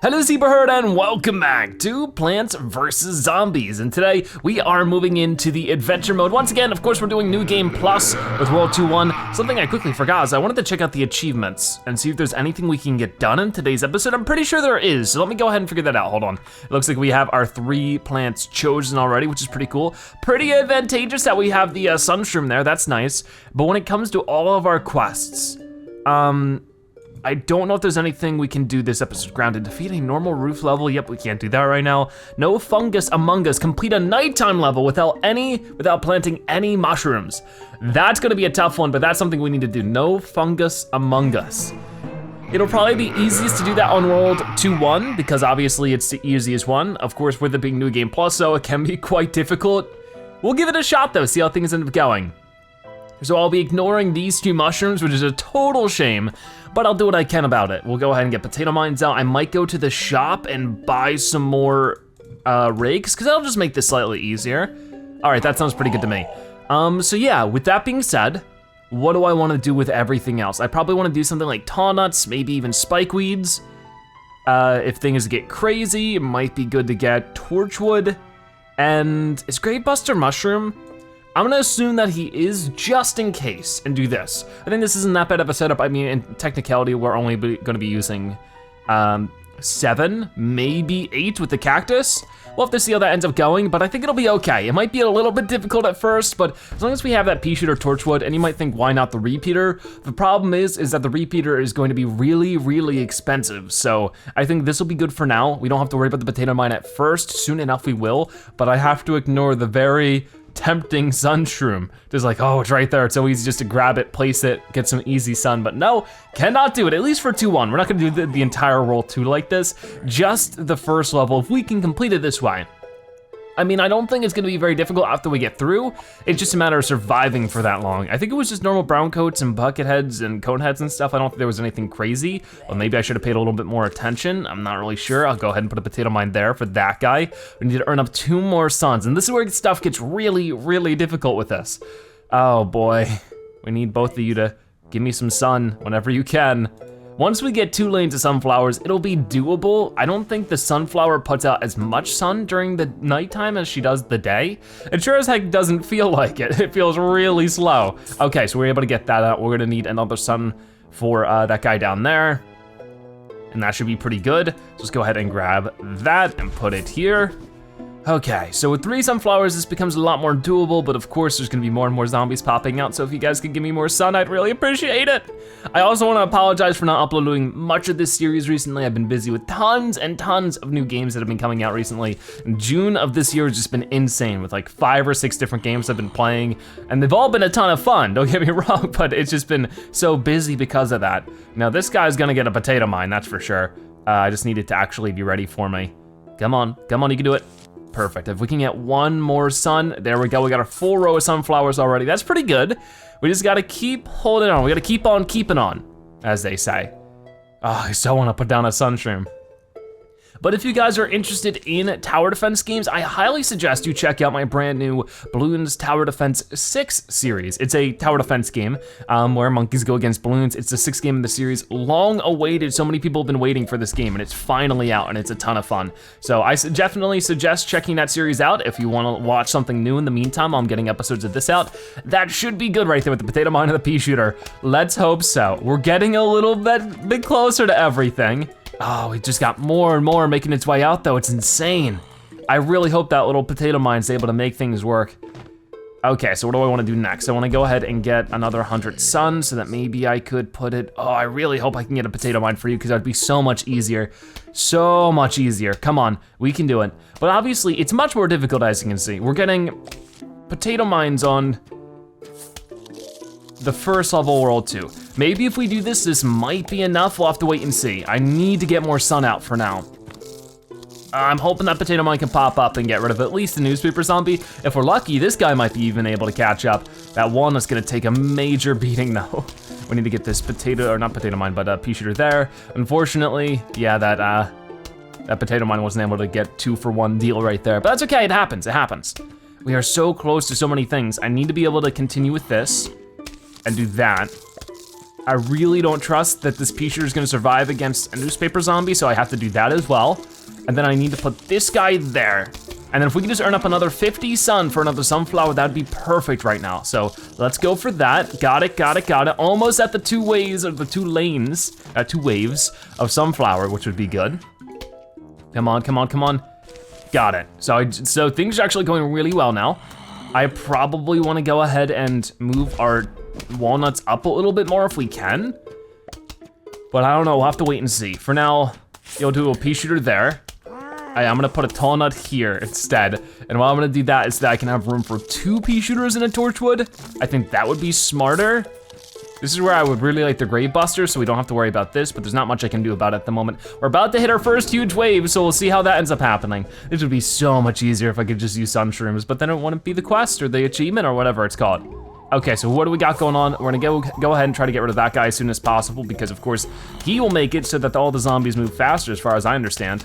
Hello Zebra Herd and welcome back to Plants vs. Zombies. And today we are moving into the adventure mode. Once again, of course, we're doing New Game Plus with World 2-1. Something I quickly forgot is I wanted to check out the achievements and see if there's anything we can get done in today's episode. I'm pretty sure there is, so let me go ahead and figure that out, hold on. It looks like we have our 3 plants chosen already, which is pretty cool. Pretty advantageous that we have the sunshroom there, that's nice. But when it comes to all of our quests, I don't know if there's anything we can do this episode. Grounded, defeat a normal roof level. Yep, we can't do that right now. No fungus among us. Complete a nighttime level without planting any mushrooms. That's gonna be a tough one, but that's something we need to do. No fungus among us. It'll probably be easiest to do that on World 2-1 because obviously it's the easiest one. Of course, with it being New Game Plus, so it can be quite difficult. We'll give it a shot though, see how things end up going. So I'll be ignoring these 2 mushrooms, which is a total shame, but I'll do what I can about it. We'll go ahead and get potato mines out. I might go to the shop and buy some more rakes, because that'll just make this slightly easier. All right, that sounds pretty good to me. So yeah, with that being said, what do I want to do with everything else? I probably want to do something like tall nuts, maybe even spike weeds. If things get crazy, it might be good to get torchwood. And is Great Buster Mushroom? I'm gonna assume that he is just in case and do this. I think this isn't that bad of a setup. I mean, in technicality, we're only gonna be using 7, maybe 8 with the cactus. We'll have to see how that ends up going, but I think it'll be okay. It might be a little bit difficult at first, but as long as we have that pea-shooter torchwood, and you might think, why not the repeater? The problem is that the repeater is going to be really, really expensive. So I think this will be good for now. We don't have to worry about the potato mine at first. Soon enough we will, but I have to ignore the very tempting sun shroom. Just like, oh, it's right there. It's so easy just to grab it, place it, get some easy sun, but no, cannot do it, at least for 2-1. We're not gonna do the entire World 2 like this, just the first level, if we can complete it this way. I mean, I don't think it's gonna be very difficult after we get through. It's just a matter of surviving for that long. I think it was just normal brown coats and bucket heads and cone heads and stuff. I don't think there was anything crazy. Well, maybe I should have paid a little bit more attention. I'm not really sure. I'll go ahead and put a potato mine there for that guy. We need to earn up 2 more suns. And this is where stuff gets really, really difficult with this. Oh boy, we need both of you to give me some sun whenever you can. Once we get 2 lanes of sunflowers, it'll be doable. I don't think the sunflower puts out as much sun during the nighttime as she does the day. It sure as heck doesn't feel like it. It feels really slow. Okay, so we're able to get that out. We're gonna need another sun for that guy down there. And that should be pretty good. So let's go ahead and grab that and put it here. Okay, so with 3 sunflowers, this becomes a lot more doable, but of course there's gonna be more and more zombies popping out, so if you guys could give me more sun, I'd really appreciate it. I also wanna apologize for not uploading much of this series recently. I've been busy with tons and tons of new games that have been coming out recently. And June of this year has just been insane with like 5 or 6 different games I've been playing, and they've all been a ton of fun, don't get me wrong, but it's just been so busy because of that. Now this guy's gonna get a potato mine, that's for sure. I just need it to actually be ready for me. Come on, you can do it. Perfect, if we can get 1 more sun, there we go. We got a full row of sunflowers already. That's pretty good. We just gotta keep holding on. We gotta keep on keeping on, as they say. Oh, I so wanna put down a sunshroom. But if you guys are interested in tower defense games, I highly suggest you check out my brand new Balloons Tower Defense 6 series. It's a tower defense game where monkeys go against balloons. It's the 6th game in the series, long awaited. So many people have been waiting for this game and it's finally out and it's a ton of fun. So I definitely suggest checking that series out if you wanna watch something new in the meantime. I'm getting episodes of this out. That should be good right there with the potato mine and the pea shooter. Let's hope so. We're getting a little bit closer to everything. Oh, it just got more and more making its way out though, it's insane. I really hope that little potato mine's able to make things work. Okay, so what do I wanna do next? I wanna go ahead and get another 100 sun so that maybe I could put it, oh, I really hope I can get a potato mine for you because that'd be so much easier. So much easier, come on, we can do it. But obviously, it's much more difficult as you can see. We're getting potato mines on the first level World 2. Maybe if we do this, this might be enough. We'll have to wait and see. I need to get more sun out for now. I'm hoping that potato mine can pop up and get rid of at least the newspaper zombie. If we're lucky, this guy might be even able to catch up. That one is gonna take a major beating though. We need to get this potato, or not potato mine, but pea shooter there. Unfortunately, yeah, that potato mine wasn't able to get 2 for 1 deal right there, but that's okay, it happens, it happens. We are so close to so many things. I need to be able to continue with this and do that. I really don't trust that this pea shooter is gonna survive against a newspaper zombie, so I have to do that as well. And then I need to put this guy there. And then if we can just earn up another 50 sun for another sunflower, that'd be perfect right now. So let's go for that. Got it. Almost at the 2 waves, or the 2 lanes, 2 waves of sunflower, which would be good. Come on. Got it. So things are actually going really well now. I probably wanna go ahead and move our walnuts up a little bit more if we can. But I don't know, we'll have to wait and see. For now, you'll do a pea shooter there. I'm gonna put a tall nut here instead. And while I'm gonna do that is that I can have room for 2 pea shooters and a torchwood. I think that would be smarter. This is where I would really like the grave buster, so we don't have to worry about this, but there's not much I can do about it at the moment. We're about to hit our first huge wave, so we'll see how that ends up happening. This would be so much easier if I could just use sun shrooms, but then it wouldn't be the quest or the achievement or whatever it's called. Okay, so what do we got going on? We're gonna go ahead and try to get rid of that guy as soon as possible, because of course, he will make it so that all the zombies move faster as far as I understand.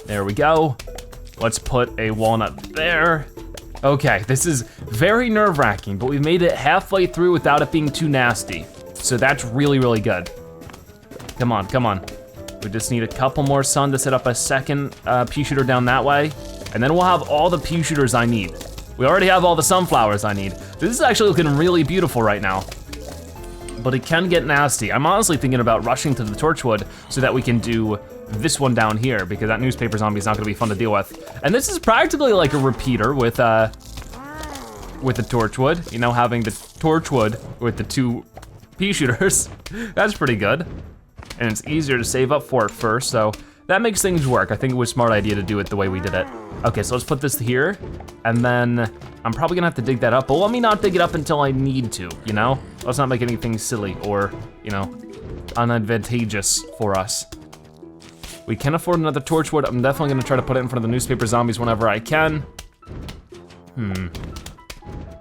There we go. Let's put a walnut there. Okay, this is very nerve-wracking, but we've made it halfway through without it being too nasty. So that's really, really good. Come on. We just need a couple more sun to set up a second pea shooter down that way. And then we'll have all the pea shooters I need. We already have all the sunflowers I need. This is actually looking really beautiful right now. But it can get nasty. I'm honestly thinking about rushing to the torchwood so that we can do this one down here, because that newspaper zombie is not gonna be fun to deal with. And this is practically like a repeater with the torchwood, you know, having the torchwood with the 2 pea shooters. That's pretty good. And it's easier to save up for it first, so that makes things work. I think it was a smart idea to do it the way we did it. Okay, so let's put this here, and then I'm probably gonna have to dig that up, but let me not dig it up until I need to, you know? Let's not make anything silly or, you know, unadvantageous for us. We can afford another torchwood. I'm definitely gonna try to put it in front of the newspaper zombies whenever I can.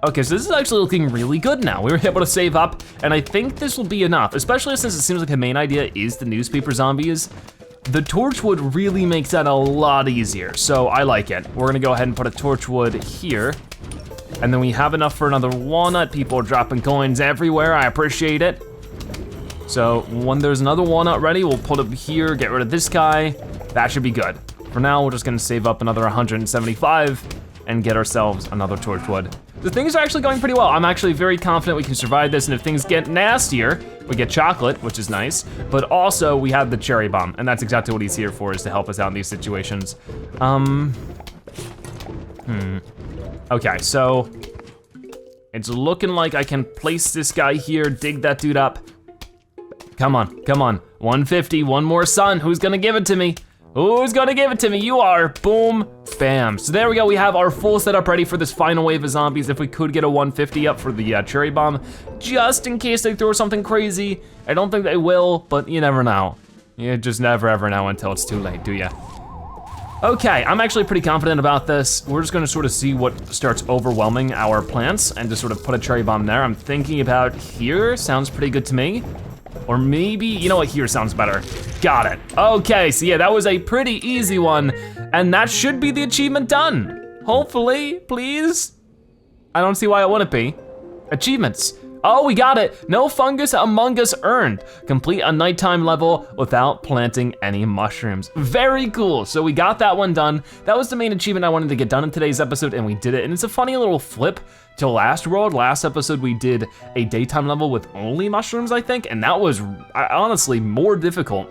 Okay, so this is actually looking really good now. We were able to save up, and I think this will be enough, especially since it seems like the main idea is the newspaper zombies. The torchwood really makes that a lot easier, so I like it. We're gonna go ahead and put a torchwood here, and then we have enough for another walnut. People are dropping coins everywhere, I appreciate it. So when there's another walnut ready, we'll put it here, get rid of this guy. That should be good. For now, we're just gonna save up another 175 and get ourselves another torchwood. The things are actually going pretty well. I'm actually very confident we can survive this, and if things get nastier, we get chocolate, which is nice, but also we have the cherry bomb, and that's exactly what he's here for, is to help us out in these situations. Okay, so it's looking like I can place this guy here, dig that dude up. Come on, 150, one more sun. Who's gonna give it to me? Who's gonna give it to me? You are, boom, bam. So there we go, we have our full setup ready for this final wave of zombies. If we could get a 150 up for the cherry bomb, just in case they throw something crazy. I don't think they will, but you never know. You just never ever know until it's too late, do ya? Okay, I'm actually pretty confident about this. We're just gonna sort of see what starts overwhelming our plants and just sort of put a cherry bomb there. I'm thinking about here, sounds pretty good to me. Or maybe, you know what, here sounds better. Got it. Okay, so yeah, that was a pretty easy one, and that should be the achievement done. Hopefully, please. I don't see why it wouldn't be. Achievements. Oh, we got it. No fungus among us earned. Complete a nighttime level without planting any mushrooms. Very cool, so we got that one done. That was the main achievement I wanted to get done in today's episode, and we did it, and it's a funny little flip to last world. Last episode, we did a daytime level with only mushrooms, I think, and that was honestly more difficult,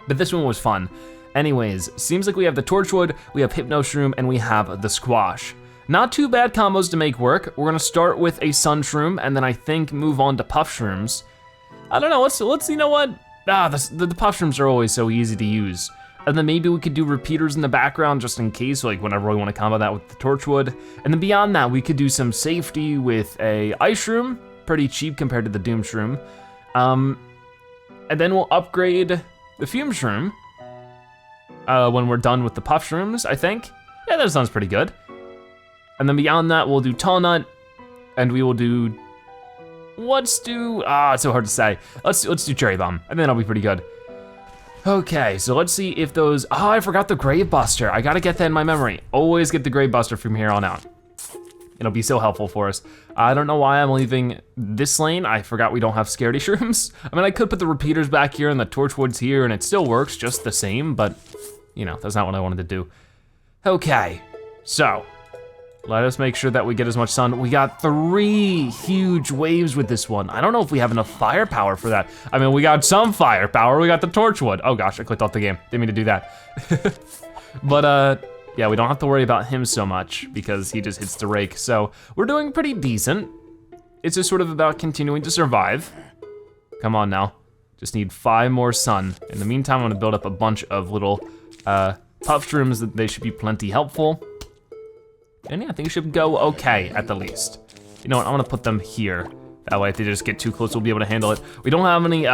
but this one was fun. Anyways, seems like we have the torchwood, we have hypnoshroom, and we have the squash. Not too bad combos to make work. We're gonna start with a sun shroom, and then I think move on to puff shrooms. I don't know, let's you know what? The puff shrooms are always so easy to use. And then maybe we could do repeaters in the background just in case, like whenever we wanna combo that with the torchwood. And then beyond that, we could do some safety with a ice shroom, pretty cheap compared to the doom shroom. And then we'll upgrade the fume shroom when we're done with the puff shrooms, I think. Yeah, that sounds pretty good. And then beyond that, we'll do tall nut, and we will do, it's so hard to say. Let's do cherry bomb, I think that'll be pretty good. Okay, so let's see if those, I forgot the grave buster. I gotta get that in my memory. Always get the grave buster from here on out. It'll be so helpful for us. I don't know why I'm leaving this lane. I forgot we don't have scaredy shrooms. I mean, I could put the repeaters back here and the torchwood's here and it still works just the same, but you know, that's not what I wanted to do. Okay, so let us make sure that we get as much sun. We got 3 huge waves with this one. I don't know if we have enough firepower for that. I mean, we got some firepower. We got the torchwood. Oh gosh, I clicked off the game. Didn't mean to do that. But yeah, we don't have to worry about him so much because he just hits the rake. So we're doing pretty decent. It's just sort of about continuing to survive. Come on now, just need 5 more sun. In the meantime, I'm gonna build up a bunch of little puff shrooms. That they should be plenty helpful. And yeah, I think it should go okay at the least. You know what, I'm gonna put them here. That way if they just get too close, we'll be able to handle it. We don't have any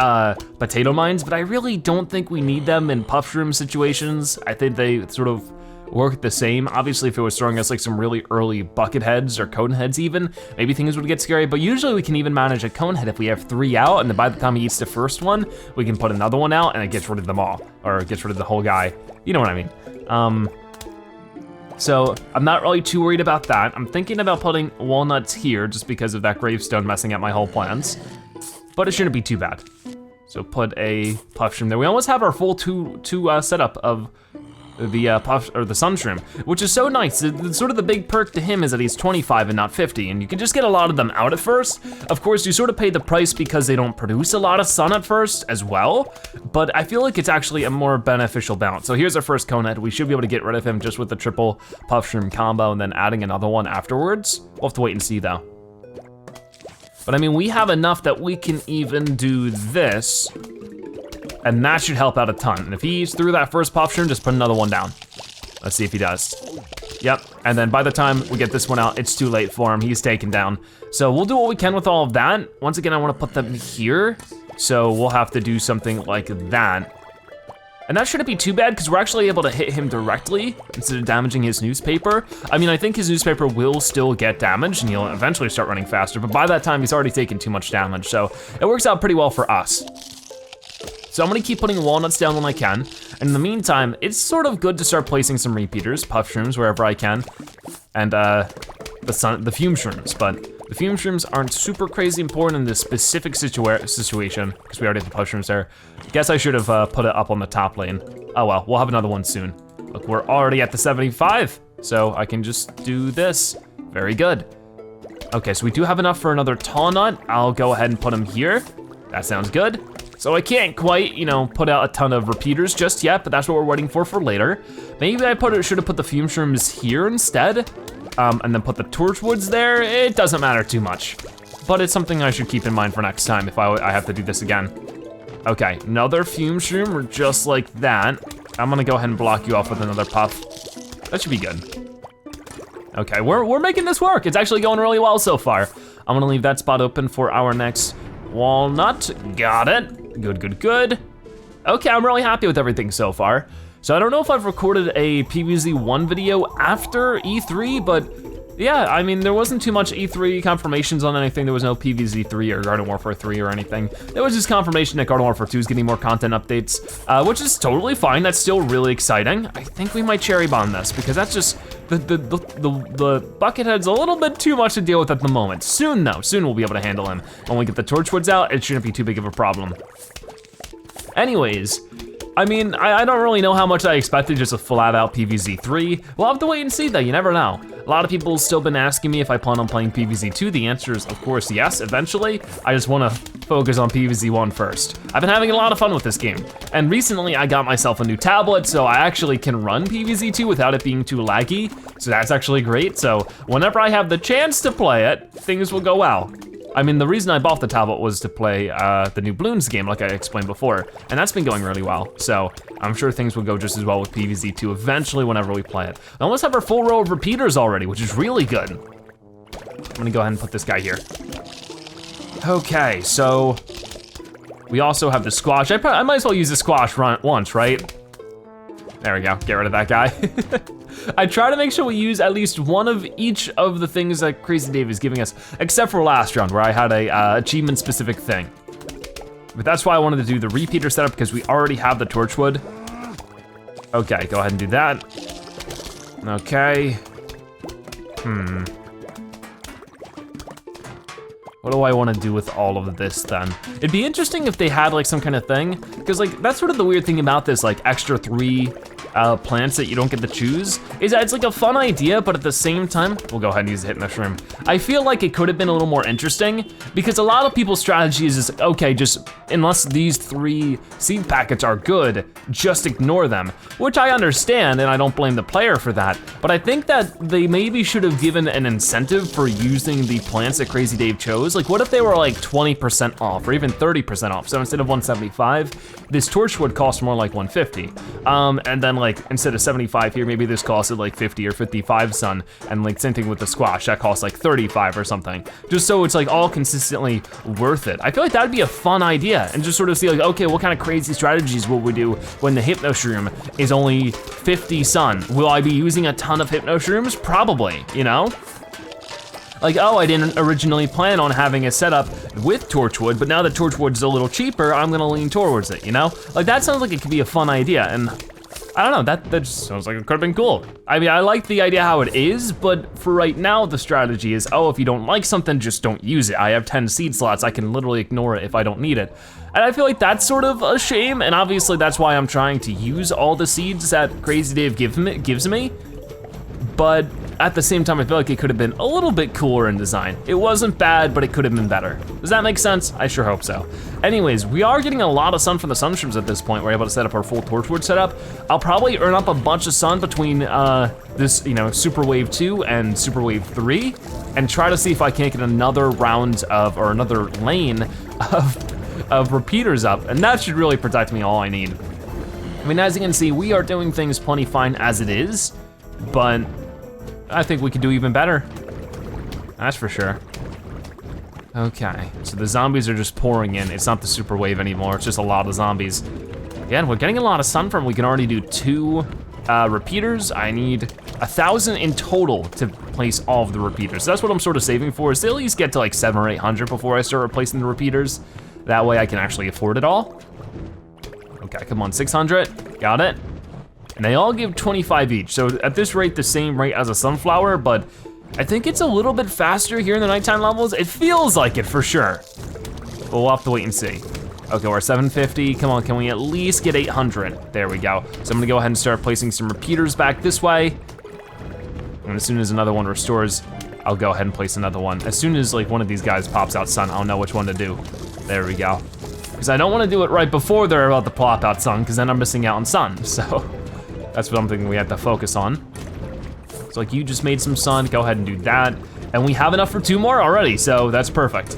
potato mines, but I really don't think we need them in puff shroom situations. I think they sort of work the same. Obviously, if it was throwing us like some really early bucket heads or cone heads even, maybe things would get scary, but usually we can even manage a cone head if we have 3 out, and then by the time he eats the first one, we can put another one out and it gets rid of them all, or it gets rid of the whole guy. You know what I mean? So I'm not really too worried about that. I'm thinking about putting walnuts here just because of that gravestone messing up my whole plans, but it shouldn't be too bad. So put a puff shroom there. We almost have our full two setup of the puff or the sun shroom, which is so nice. It's sort of the big perk to him is that he's 25 and not 50, and you can just get a lot of them out at first. Of course, you sort of pay the price because they don't produce a lot of sun at first as well, but I feel like it's actually a more beneficial balance. So here's our first cone head. We should be able to get rid of him just with the triple puff shroom combo and then adding another one afterwards. We'll have to wait and see though. But I mean, we have enough that we can even do this, and that should help out a ton. And if he's through that first puff shroom, just put another one down. Let's see if he does. Yep, and then by the time we get this one out, it's too late for him, he's taken down. So we'll do what we can with all of that. Once again, I wanna put them here, so we'll have to do something like that. And that shouldn't be too bad because we're actually able to hit him directly instead of damaging his newspaper. I mean, I think his newspaper will still get damaged and he'll eventually start running faster, but by that time, he's already taken too much damage, so it works out pretty well for us. So I'm gonna keep putting walnuts down when I can. And in the meantime, it's sort of good to start placing some repeaters, puff shrooms wherever I can, and the fume shrooms, but the fume shrooms aren't super crazy important in this specific situation, because we already have the puff shrooms there. Guess I should have put it up on the top lane. Oh well, we'll have another one soon. Look, we're already at the 75, so I can just do this. Very good. Okay, so we do have enough for another tall nut. I'll go ahead and put him here. That sounds good. So I can't quite, you know, put out a ton of repeaters just yet, but that's what we're waiting for later. Maybe I should have put the fume shrooms here instead, and then put the torchwoods there. It doesn't matter too much, but it's something I should keep in mind for next time if I have to do this again. Okay, another fume shroom, just like that. I'm gonna go ahead and block you off with another puff. That should be good. Okay, we're making this work. It's actually going really well so far. I'm gonna leave that spot open for our next walnut. Got it. Good, good, good. Okay, I'm really happy with everything so far. So I don't know if I've recorded a PvZ1 video after E3, but yeah, I mean, there wasn't too much E3 confirmations on anything. There was no PvZ3 or Garden Warfare 3 or anything. There was just confirmation that Garden Warfare 2 is getting more content updates, which is totally fine. That's still really exciting. I think we might cherry bomb this because that's just, the Buckethead's a little bit too much to deal with at the moment. Soon though, soon we'll be able to handle him. When we get the Torchwoods out, it shouldn't be too big of a problem. Anyways, I mean, I don't really know how much I expected just a flat out PvZ3. We'll have to wait and see though, you never know. A lot of people still been asking me if I plan on playing PvZ2. The answer is of course yes, eventually. I just wanna focus on PvZ1 first. I've been having a lot of fun with this game. And recently I got myself a new tablet, so I actually can run PvZ2 without it being too laggy. So that's actually great. So whenever I have the chance to play it, things will go well. I mean, the reason I bought the tablet was to play the new Bloons game, like I explained before, and that's been going really well. So I'm sure things will go just as well with PvZ2 eventually whenever we play it. I almost have our full row of repeaters already, which is really good. I'm gonna go ahead and put this guy here. Okay, so we also have the squash. I might as well use the squash once, right? There we go, get rid of that guy. I try to make sure we use at least one of each of the things that Crazy Dave is giving us, except for last round where I had a achievement specific thing. But that's why I wanted to do the repeater setup because we already have the Torchwood. Okay, go ahead and do that. Okay. What do I wanna do with all of this then? It'd be interesting if they had like some kind of thing, because like that's sort of the weird thing about this like extra 3 plants that you don't get to choose, is that it's like a fun idea, but at the same time, we'll go ahead and use the hit mushroom. I feel like it could have been a little more interesting, because a lot of people's strategy is just, okay, just unless these 3 seed packets are good, just ignore them, which I understand, and I don't blame the player for that, but I think that they maybe should have given an incentive for using the plants that Crazy Dave chose. Like what if they were like 20% off, or even 30% off? So instead of 175, this torch would cost more like 150. And then like instead of 75 here, maybe this costed like 50 or 55 sun, and like same thing with the squash, that costs like 35 or something. Just so it's like all consistently worth it. I feel like that'd be a fun idea, and just sort of see like, okay, what kind of crazy strategies will we do when the hypno shroom is only 50 sun? Will I be using a ton of hypno shrooms? Probably, you know? Like, oh, I didn't originally plan on having a setup with Torchwood, but now that Torchwood's a little cheaper, I'm gonna lean towards it, you know? Like that sounds like it could be a fun idea, and I don't know, that just sounds like it could've been cool. I mean, I like the idea how it is, but for right now, the strategy is, oh, if you don't like something, just don't use it. I have 10 seed slots, I can literally ignore it if I don't need it. And I feel like that's sort of a shame, and obviously that's why I'm trying to use all the seeds that Crazy Dave gives me, but at the same time, I feel like it could have been a little bit cooler in design. It wasn't bad, but it could have been better. Does that make sense? I sure hope so. Anyways, we are getting a lot of sun from the sunshrooms at this point. We're able to set up our full Torchwood setup. I'll probably earn up a bunch of sun between this, you know, Super Wave 2 and Super Wave 3, and try to see if I can't get another round of, or another lane of repeaters up, and that should really protect me all I need. I mean, as you can see, we are doing things plenty fine as it is, but I think we could do even better. That's for sure. Okay, so the zombies are just pouring in. It's not the super wave anymore, it's just a lot of zombies. Again, we're getting a lot of sun from, we can already do 2 repeaters. I need 1,000 in total to place all of the repeaters. So that's what I'm sort of saving for, is to at least get to like 700 or 800 before I start replacing the repeaters. That way I can actually afford it all. Okay, come on, 600, got it. And they all give 25 each, so at this rate, the same rate as a sunflower, but I think it's a little bit faster here in the nighttime levels. It feels like it for sure, but we'll have to wait and see. Okay, we're at 750, come on, can we at least get 800? There we go. So I'm gonna go ahead and start placing some repeaters back this way. And as soon as another one restores, I'll go ahead and place another one. As soon as like one of these guys pops out sun, I'll know which one to do. There we go. Because I don't wanna do it right before they're about to plop out sun, because then I'm missing out on sun, so. That's something we have to focus on. So like you just made some sun, go ahead and do that. And we have enough for 2 more already, so that's perfect.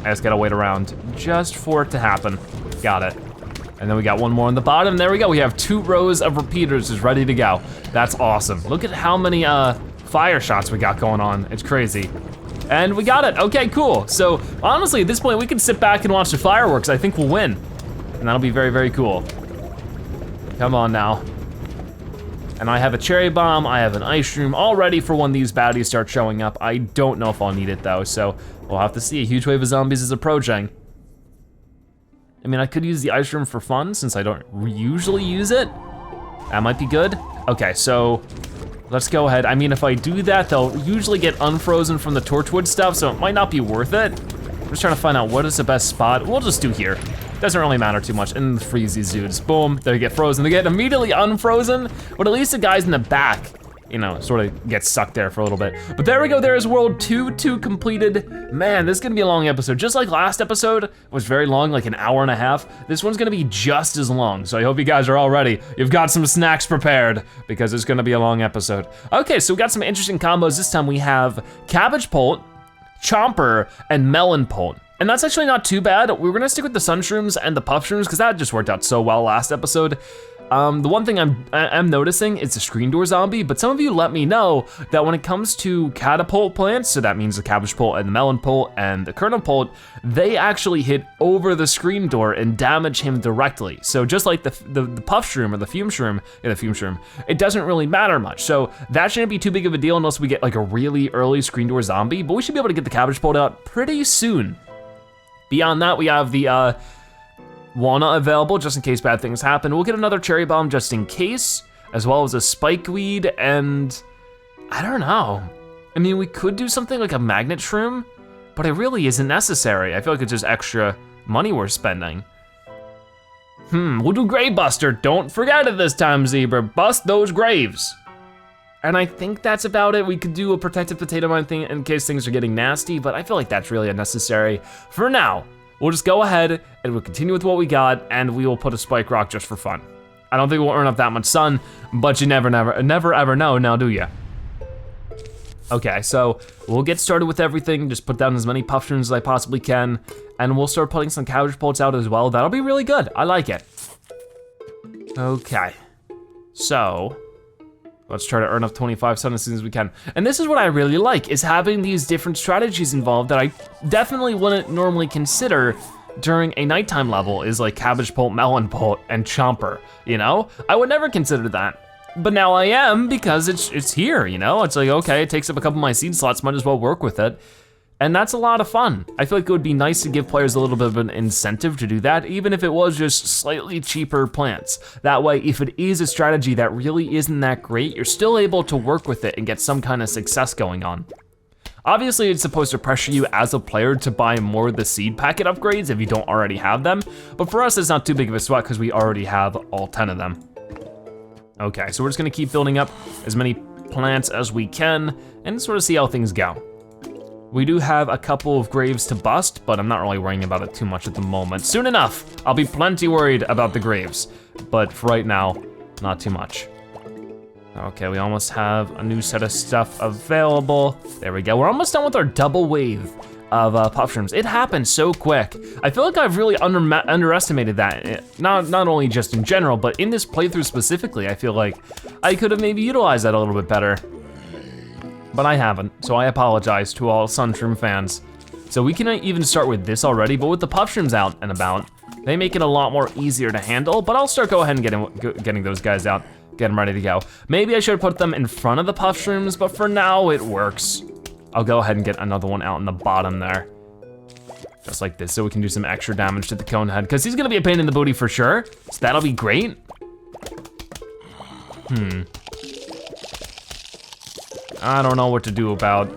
I just gotta wait around just for it to happen. Got it. And then we got 1 more on the bottom, there we go. We have 2 rows of repeaters just ready to go. That's awesome. Look at how many fire shots we got going on, it's crazy. And we got it, okay, cool. So honestly, at this point, we can sit back and watch the fireworks. I think we'll win. And that'll be very, very cool. Come on now. And I have a cherry bomb, I have an ice room, all ready for when these baddies start showing up. I don't know if I'll need it though, so we'll have to see. A huge wave of zombies is approaching. I mean, I could use the ice room for fun since I don't usually use it. That might be good. Okay, so let's go ahead. I mean, if I do that, they'll usually get unfrozen from the Torchwood stuff, so it might not be worth it. I'm just trying to find out what is the best spot. We'll just do here. Doesn't really matter too much. And freeze these dudes. Boom, they get frozen. They get immediately unfrozen, but at least the guys in the back, you know, sort of get stuck there for a little bit. But there we go, there is World 2 completed. Man, this is gonna be a long episode. Just like last episode was very long, like an hour and a half. This one's gonna be just as long, so I hope you guys are all ready. You've got some snacks prepared, because it's gonna be a long episode. Okay, so we got some interesting combos. This time we have Cabbage Pult, Chomper, and Melon Pult. And that's actually not too bad. We're gonna stick with the Sunshrooms and the Puff Shrooms because that just worked out so well last episode. The one thing I'm noticing is the screen door zombie, but some of you let me know that when it comes to catapult plants, so that means the cabbage pult and the melon pult and the kernel pult, they actually hit over the screen door and damage him directly. So just like the puff shroom or the fume shroom, it doesn't really matter much. So that shouldn't be too big of a deal unless we get like a really early screen door zombie, but we should be able to get the cabbage pult out pretty soon. Beyond that, we have the walnut available just in case bad things happen. We'll get another cherry bomb just in case, as well as a spike weed, and I don't know. I mean, we could do something like a magnet shroom, but it really isn't necessary. I feel like it's just extra money we're spending. We'll do Grave Buster. Don't forget it this time, Zebra. Bust those graves. And I think that's about it. We could do a protective potato mine thing in case things are getting nasty, but I feel like that's really unnecessary. For now, we'll just go ahead and we'll continue with what we got, and we will put a spike rock just for fun. I don't think we'll earn up that much sun, but you never ever know, now do ya? Okay, so we'll get started with everything. Just put down as many puff shrooms as I possibly can, and we'll start putting some cabbage bolts out as well. That'll be really good, I like it. Okay, so let's try to earn up 25 sun as soon as we can. And this is what I really like, is having these different strategies involved that I definitely wouldn't normally consider during a nighttime level, is like cabbage bolt, melon bolt, and chomper, you know? I would never consider that. But now I am, because it's here, you know? It's like, okay, it takes up a couple of my seed slots, might as well work with it. And that's a lot of fun. I feel like it would be nice to give players a little bit of an incentive to do that, even if it was just slightly cheaper plants. That way, if it is a strategy that really isn't that great, you're still able to work with it and get some kind of success going on. Obviously, it's supposed to pressure you as a player to buy more of the seed packet upgrades if you don't already have them, but for us, it's not too big of a sweat because we already have all 10 of them. Okay, so we're just gonna keep building up as many plants as we can and sort of see how things go. We do have a couple of graves to bust, but I'm not really worrying about it too much at the moment. Soon enough, I'll be plenty worried about the graves, but for right now, not too much. Okay, we almost have a new set of stuff available. There we go, we're almost done with our double wave of puff shrooms. It happened so quick. I feel like I've really underestimated that. Not only just in general, but in this playthrough specifically, I feel like I could have maybe utilized that a little bit better. But I haven't, so I apologize to all sun shroom fans. So we can even start with this already, but with the puff shrooms out and about, they make it a lot more easier to handle, but I'll go ahead and getting those guys out, get them ready to go. Maybe I should put them in front of the puff shrooms, but for now it works. I'll go ahead and get another one out in the bottom there. Just like this, so we can do some extra damage to the cone head, because he's gonna be a pain in the booty for sure, so that'll be great. I don't know what to do about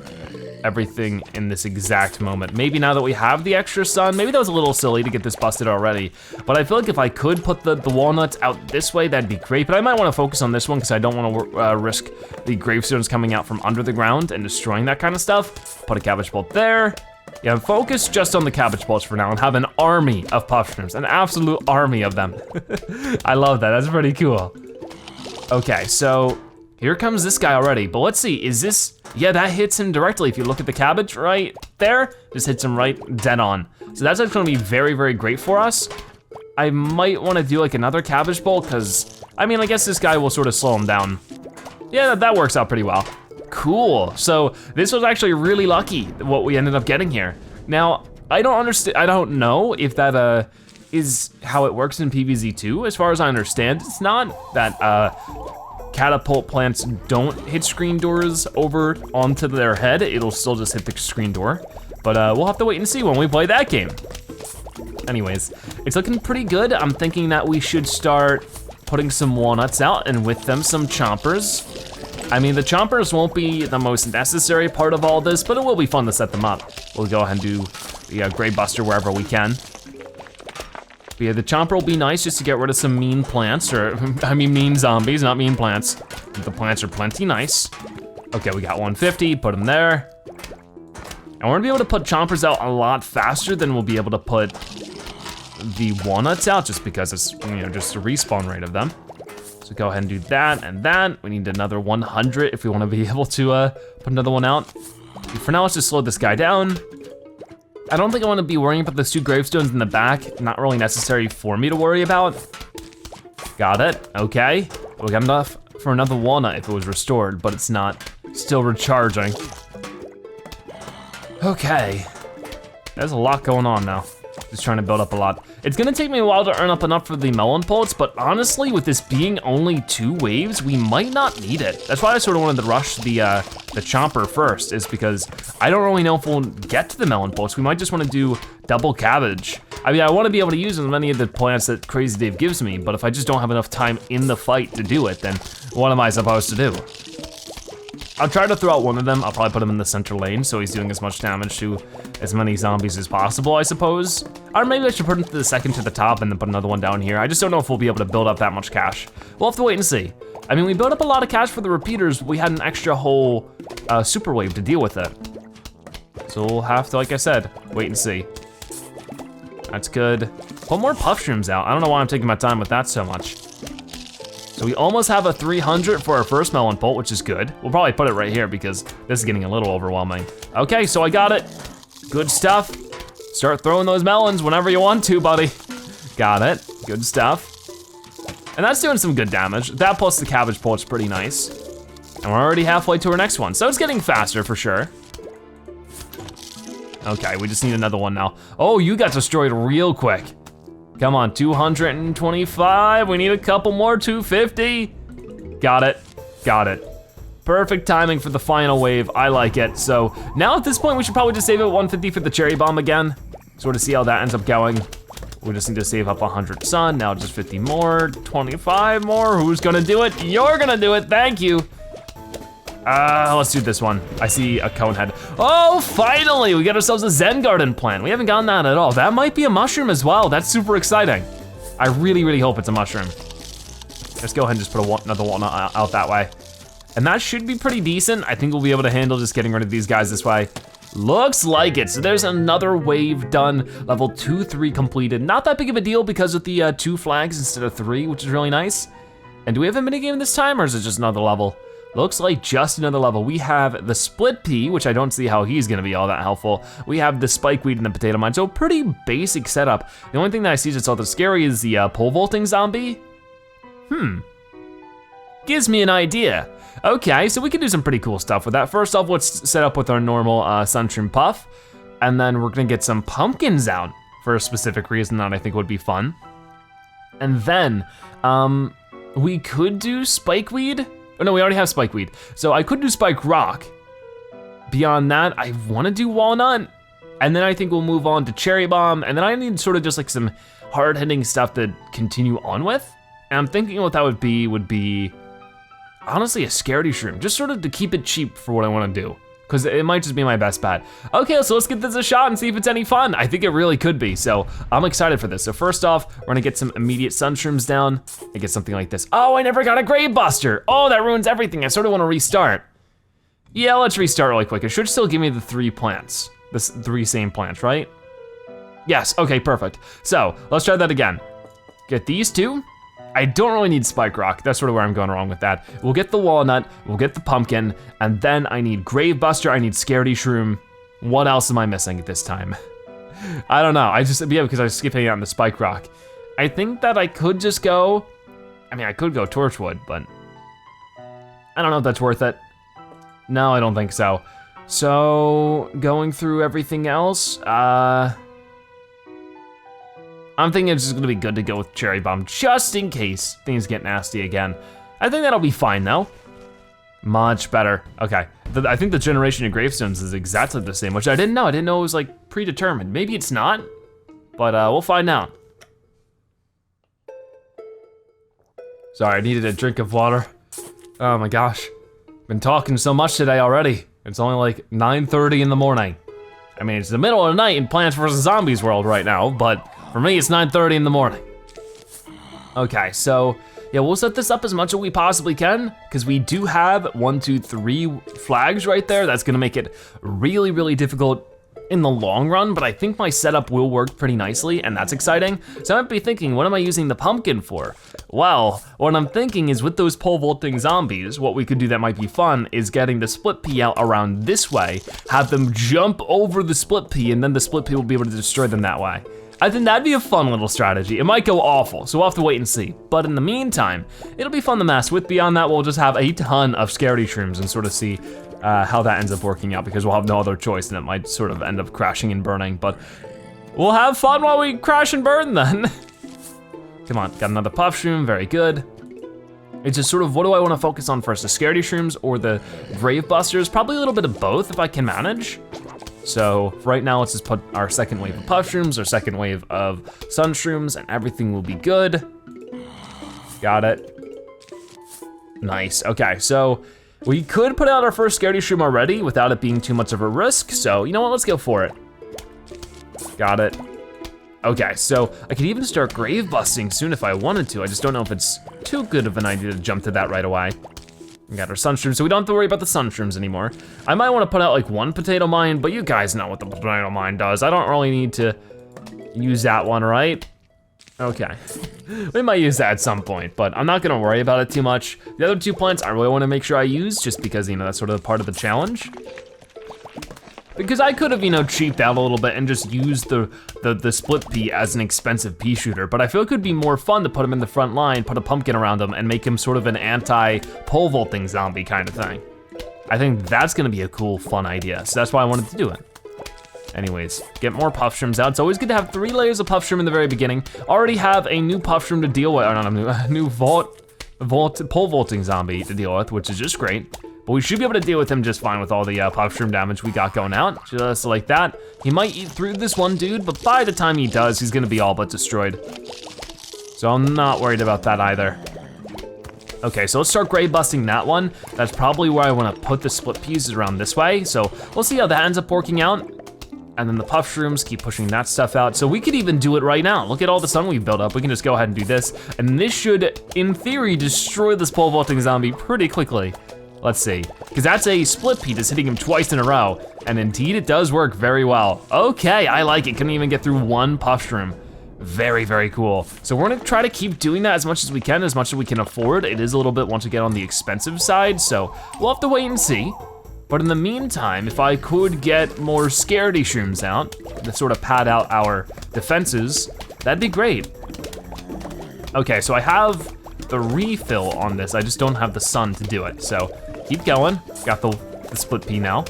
everything in this exact moment. Maybe now that we have the extra sun, maybe that was a little silly to get this busted already, but I feel like if I could put the walnuts out this way, that'd be great, but I might wanna focus on this one because I don't wanna risk the gravestones coming out from under the ground and destroying that kind of stuff. Put a cabbage bolt there. Yeah, focus just on the cabbage bolts for now and have an army of puff shrooms, an absolute army of them. I love that, that's pretty cool. Okay, so here comes this guy already, but let's see, is this, yeah, that hits him directly. If you look at the cabbage right there, just hits him right dead on. So that's actually gonna be very, very great for us. I might wanna do like another cabbage bolt, cause, I mean, I guess this guy will sort of slow him down. Yeah, that works out pretty well. Cool, so this was actually really lucky, what we ended up getting here. Now, I don't know if that is how it works in PvZ2. As far as I understand, it's not that catapult plants don't hit screen doors over onto their head. It'll still just hit the screen door. But we'll have to wait and see when we play that game. Anyways, it's looking pretty good. I'm thinking that we should start putting some walnuts out and with them some chompers. I mean, the chompers won't be the most necessary part of all this, but it will be fun to set them up. We'll go ahead and do the Grave Buster wherever we can. But yeah, the chomper will be nice just to get rid of some mean plants, or I mean mean zombies, not mean plants. The plants are plenty nice. Okay, we got 150, put them there. And we're gonna be able to put chompers out a lot faster than we'll be able to put the walnuts out, just because it's, you know, just the respawn rate of them. So go ahead and do that and that. We need another 100 if we wanna be able to put another one out. For now, let's just slow this guy down. I don't think I wanna be worrying about those two gravestones in the back. Not really necessary for me to worry about. Got it, okay. We got enough for another walnut if it was restored, but it's not. Still recharging. Okay. There's a lot going on now. Just trying to build up a lot. It's gonna take me a while to earn up enough for the melon bolts, but honestly, with this being only 2 waves, we might not need it. That's why I sort of wanted to rush the chomper first, is because I don't really know if we'll get to the melon bolts. We might just wanna do double cabbage. I mean, I wanna be able to use as many of the plants that Crazy Dave gives me, but if I just don't have enough time in the fight to do it, then what am I supposed to do? I'll try to throw out one of them. I'll probably put him in the center lane so he's doing as much damage to as many zombies as possible, I suppose. Or maybe I should put him to the second to the top and then put another one down here. I just don't know if we'll be able to build up that much cash. We'll have to wait and see. I mean, we built up a lot of cash for the repeaters. We had an extra whole super wave to deal with it. So we'll have to, like I said, wait and see. That's good. Put more puff shrooms out. I don't know why I'm taking my time with that so much. So we almost have a 300 for our first melon bolt, which is good. We'll probably put it right here because this is getting a little overwhelming. Okay, so I got it. Good stuff. Start throwing those melons whenever you want to, buddy. Got it, good stuff. And that's doing some good damage. That plus the cabbage pole is pretty nice. And we're already halfway to our next one. So it's getting faster for sure. Okay, we just need another one now. Oh, you got destroyed real quick. Come on, 225. We need a couple more, 250. Got it, got it. Perfect timing for the final wave, I like it. So now at this point, we should probably just save it at 150 for the cherry bomb again. Sort of see how that ends up going. We just need to save up 100 sun, now just 50 more, 25 more. Who's gonna do it? You're gonna do it, thank you. Let's do this one. I see a cone head. Oh, finally, we got ourselves a Zen Garden plant. We haven't gotten that at all. That might be a mushroom as well. That's super exciting. I really, really hope it's a mushroom. Let's go ahead and just put another walnut out that way. And that should be pretty decent. I think we'll be able to handle just getting rid of these guys this way. Looks like it. So there's another wave done. Level 2, 3 completed. Not that big of a deal because of the 2 flags instead of 3, which is really nice. And do we have a minigame this time or is it just another level? Looks like just another level. We have the split pea, which I don't see how he's gonna be all that helpful. We have the spikeweed and the potato mine, so pretty basic setup. The only thing that I see that's all the scary is the pole vaulting zombie. Gives me an idea. Okay, so we can do some pretty cool stuff with that. First off, let's set up with our normal sunshroom puff, and then we're gonna get some pumpkins out for a specific reason that I think would be fun. And then, we could do spikeweed. Oh no, we already have spikeweed. So I could do spike rock. Beyond that, I wanna do walnut. And then I think we'll move on to cherry bomb. And then I need sort of just like some hard hitting stuff to continue on with. And I'm thinking what that would be honestly a scaredy shroom. Just sort of to keep it cheap for what I wanna do. Cause it might just be my best bet. Okay, so let's give this a shot and see if it's any fun. I think it really could be, so I'm excited for this. So first off, we're gonna get some immediate sunshrooms down and get something like this. Oh, I never got a grave buster. Oh, that ruins everything. I sort of wanna restart. Yeah, let's restart really quick. It should still give me the 3 plants. The 3 same plants, right? Yes, okay, perfect. So let's try that again. Get these 2. I don't really need spike rock. That's sort of where I'm going wrong with that. We'll get the walnut, we'll get the pumpkin, and then I need grave buster, I need scaredy shroom. What else am I missing at this time? I don't know, because I was skipping out on the spike rock. I think that I could just go, I could go torchwood, but I don't know if that's worth it. No, I don't think so. So, going through everything else, I'm thinking it's just gonna be good to go with cherry bomb just in case things get nasty again. I think that'll be fine though. Much better, okay. I think the generation of gravestones is exactly the same, which I didn't know. I didn't know it was like predetermined. Maybe it's not, but we'll find out. Sorry, I needed a drink of water. Oh my gosh, been talking so much today already. It's only like 9:30 in the morning. I mean, it's the middle of the night in Plants vs. Zombies world right now, but for me, it's 9:30 in the morning. Okay, so yeah, we'll set this up as much as we possibly can because we do have 1, 2, 3 flags right there. That's gonna make it really, really difficult in the long run, but I think my setup will work pretty nicely and that's exciting. So I might be thinking, what am I using the pumpkin for? Well, what I'm thinking is with those pole vaulting zombies, what we could do that might be fun is getting the split pea out around this way, have them jump over the split pea and then the split pea will be able to destroy them that way. I think that'd be a fun little strategy. It might go awful, so we'll have to wait and see. But in the meantime, it'll be fun to mess with. Beyond that, we'll just have a ton of scaredy shrooms and sort of see how that ends up working out because we'll have no other choice and it might sort of end up crashing and burning, but we'll have fun while we crash and burn then. Come on, got another puff shroom, very good. It's just sort of, what do I wanna focus on first, the scaredy shrooms or the grave busters? Probably a little bit of both if I can manage. So right now, let's just put our second wave of puff shrooms, our second wave of sun shrooms, and everything will be good. Got it. Nice, okay, so We could put out our first scaredy shroom already without it being too much of a risk. So you know what, let's go for it. Got it. Okay, so I could even start grave busting soon if I wanted to. I just don't know if it's too good of an idea to jump to that right away. We got our sunshrooms, so we don't have to worry about the sunshrooms anymore. I might wanna put out like one potato mine, but you guys know what the potato mine does. I don't really need to use that one, right? Okay, we might use that at some point, but I'm not gonna worry about it too much. The other 2 plants I really wanna make sure I use just because, you know, that's sort of part of the challenge. Because I could have, you know, cheaped out a little bit and just used the split pea as an expensive pea shooter, but I feel it could be more fun to put him in the front line, put a pumpkin around him, and make him sort of an anti-pole vaulting zombie kind of thing. I think that's gonna be a cool, fun idea, so that's why I wanted to do it. Anyways, get more puff shrooms out. It's always good to have 3 layers of puff shroom in the very beginning. Already have a new puff shroom to deal with, or not a new pole vaulting zombie to deal with, which is just great. But we should be able to deal with him just fine with all the puff shroom damage we got going out, just like that. He might eat through this one dude, but by the time he does, he's gonna be all but destroyed. So I'm not worried about that either. Okay, so let's start grave busting that one. That's probably where I wanna put the split peas around this way. So we'll see how that ends up working out. And then the puff shrooms, keep pushing that stuff out. So we could even do it right now. Look at all the sun we've built up. We can just go ahead and do this. And this should, in theory, destroy this pole vaulting zombie pretty quickly. Let's see, because that's a split pea that's hitting him twice in a row. And indeed, it does work very well. Okay, I like it. Couldn't even get through one puff shroom. Very, very cool. So we're gonna try to keep doing that as much as we can afford. It is a little bit, once again, on the expensive side, so we'll have to wait and see. But in the meantime, if I could get more scaredy shrooms out to sort of pad out our defenses, that'd be great. Okay, so I have the refill on this. I just don't have the sun to do it. So keep going. Got the split pea now.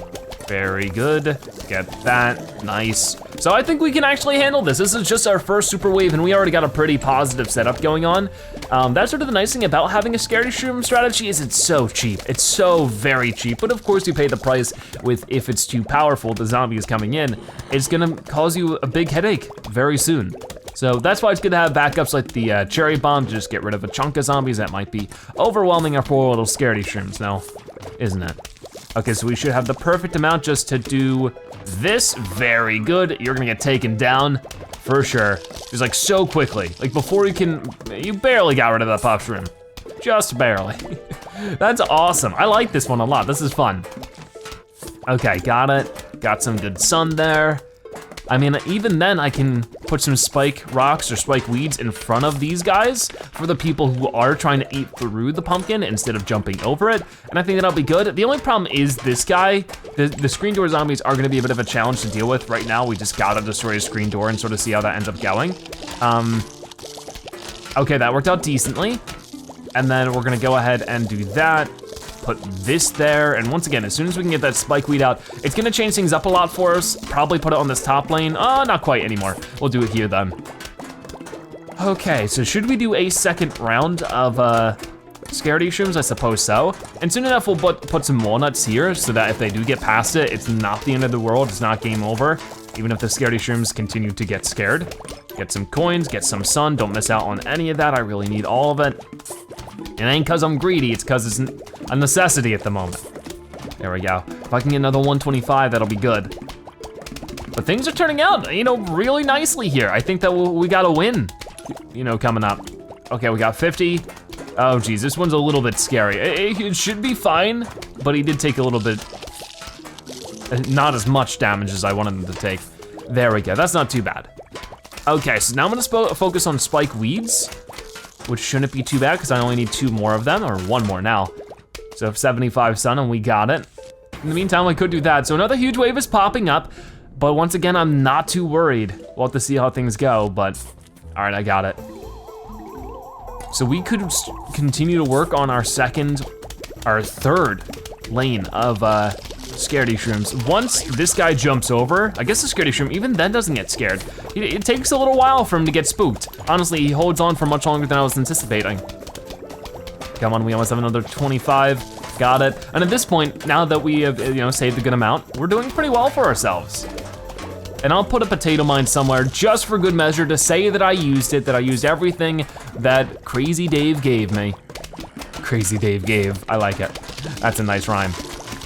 Very good. Get that. Nice. So I think we can actually handle this. This is just our first super wave and we already got a pretty positive setup going on. That's sort of the nice thing about having a scaredy shroom strategy is it's so cheap. It's so very cheap, but of course you pay the price with if it's too powerful, the zombie is coming in, it's gonna cause you a big headache very soon. So that's why it's good to have backups like the cherry bomb to just get rid of a chunk of zombies that might be overwhelming our poor little scaredy shrooms now, isn't it? Okay, so we should have the perfect amount just to do this. Very good. You're gonna get taken down for sure. Just like so quickly. Like before you barely got rid of that puff shroom. Just barely. That's awesome. I like this one a lot. This is fun. Okay, got it. Got some good sun there. I mean, even then I can put some spike rocks or spike weeds in front of these guys for the people who are trying to eat through the pumpkin instead of jumping over it, and I think that'll be good. The only problem is this guy. The screen door zombies are gonna be a bit of a challenge to deal with. Right now, we just gotta destroy a screen door and sort of see how that ends up going. Okay, that worked out decently. And then we're gonna go ahead and do that. Put this there, and once again, as soon as we can get that spike weed out, it's gonna change things up a lot for us. Probably put it on this top lane. Oh, not quite anymore. We'll do it here then. Okay, so should we do a second round of scaredy shrooms? I suppose so. And soon enough, we'll put some walnuts here so that if they do get past it, it's not the end of the world, it's not game over. Even if the scaredy shrooms continue to get scared. Get some coins, get some sun, don't miss out on any of that. I really need all of it. It ain't cause I'm greedy, it's cause it's a necessity at the moment. There we go. If I can get another 125, that'll be good. But things are turning out, you know, really nicely here. I think that we got a win, you know, coming up. Okay, we got 50. Oh geez, this one's a little bit scary. It should be fine, but he did take a little bit, not as much damage as I wanted him to take. There we go, that's not too bad. Okay, so now I'm gonna focus on spike weeds, which shouldn't be too bad because I only need 2 more of them, or 1 more now. So 75 sun and we got it. In the meantime, I could do that. So another huge wave is popping up, but once again, I'm not too worried. We'll have to see how things go, but all right, I got it. So we could continue to work on our third lane of scaredy shrooms. Once this guy jumps over, I guess the scaredy shroom even then doesn't get scared. It takes a little while for him to get spooked. Honestly, he holds on for much longer than I was anticipating. Come on, we almost have another 25. Got it. And at this point, now that we have, you know, saved a good amount, we're doing pretty well for ourselves. And I'll put a potato mine somewhere just for good measure to say that I used it, that I used everything that Crazy Dave gave me. Crazy Dave gave, I like it. That's a nice rhyme.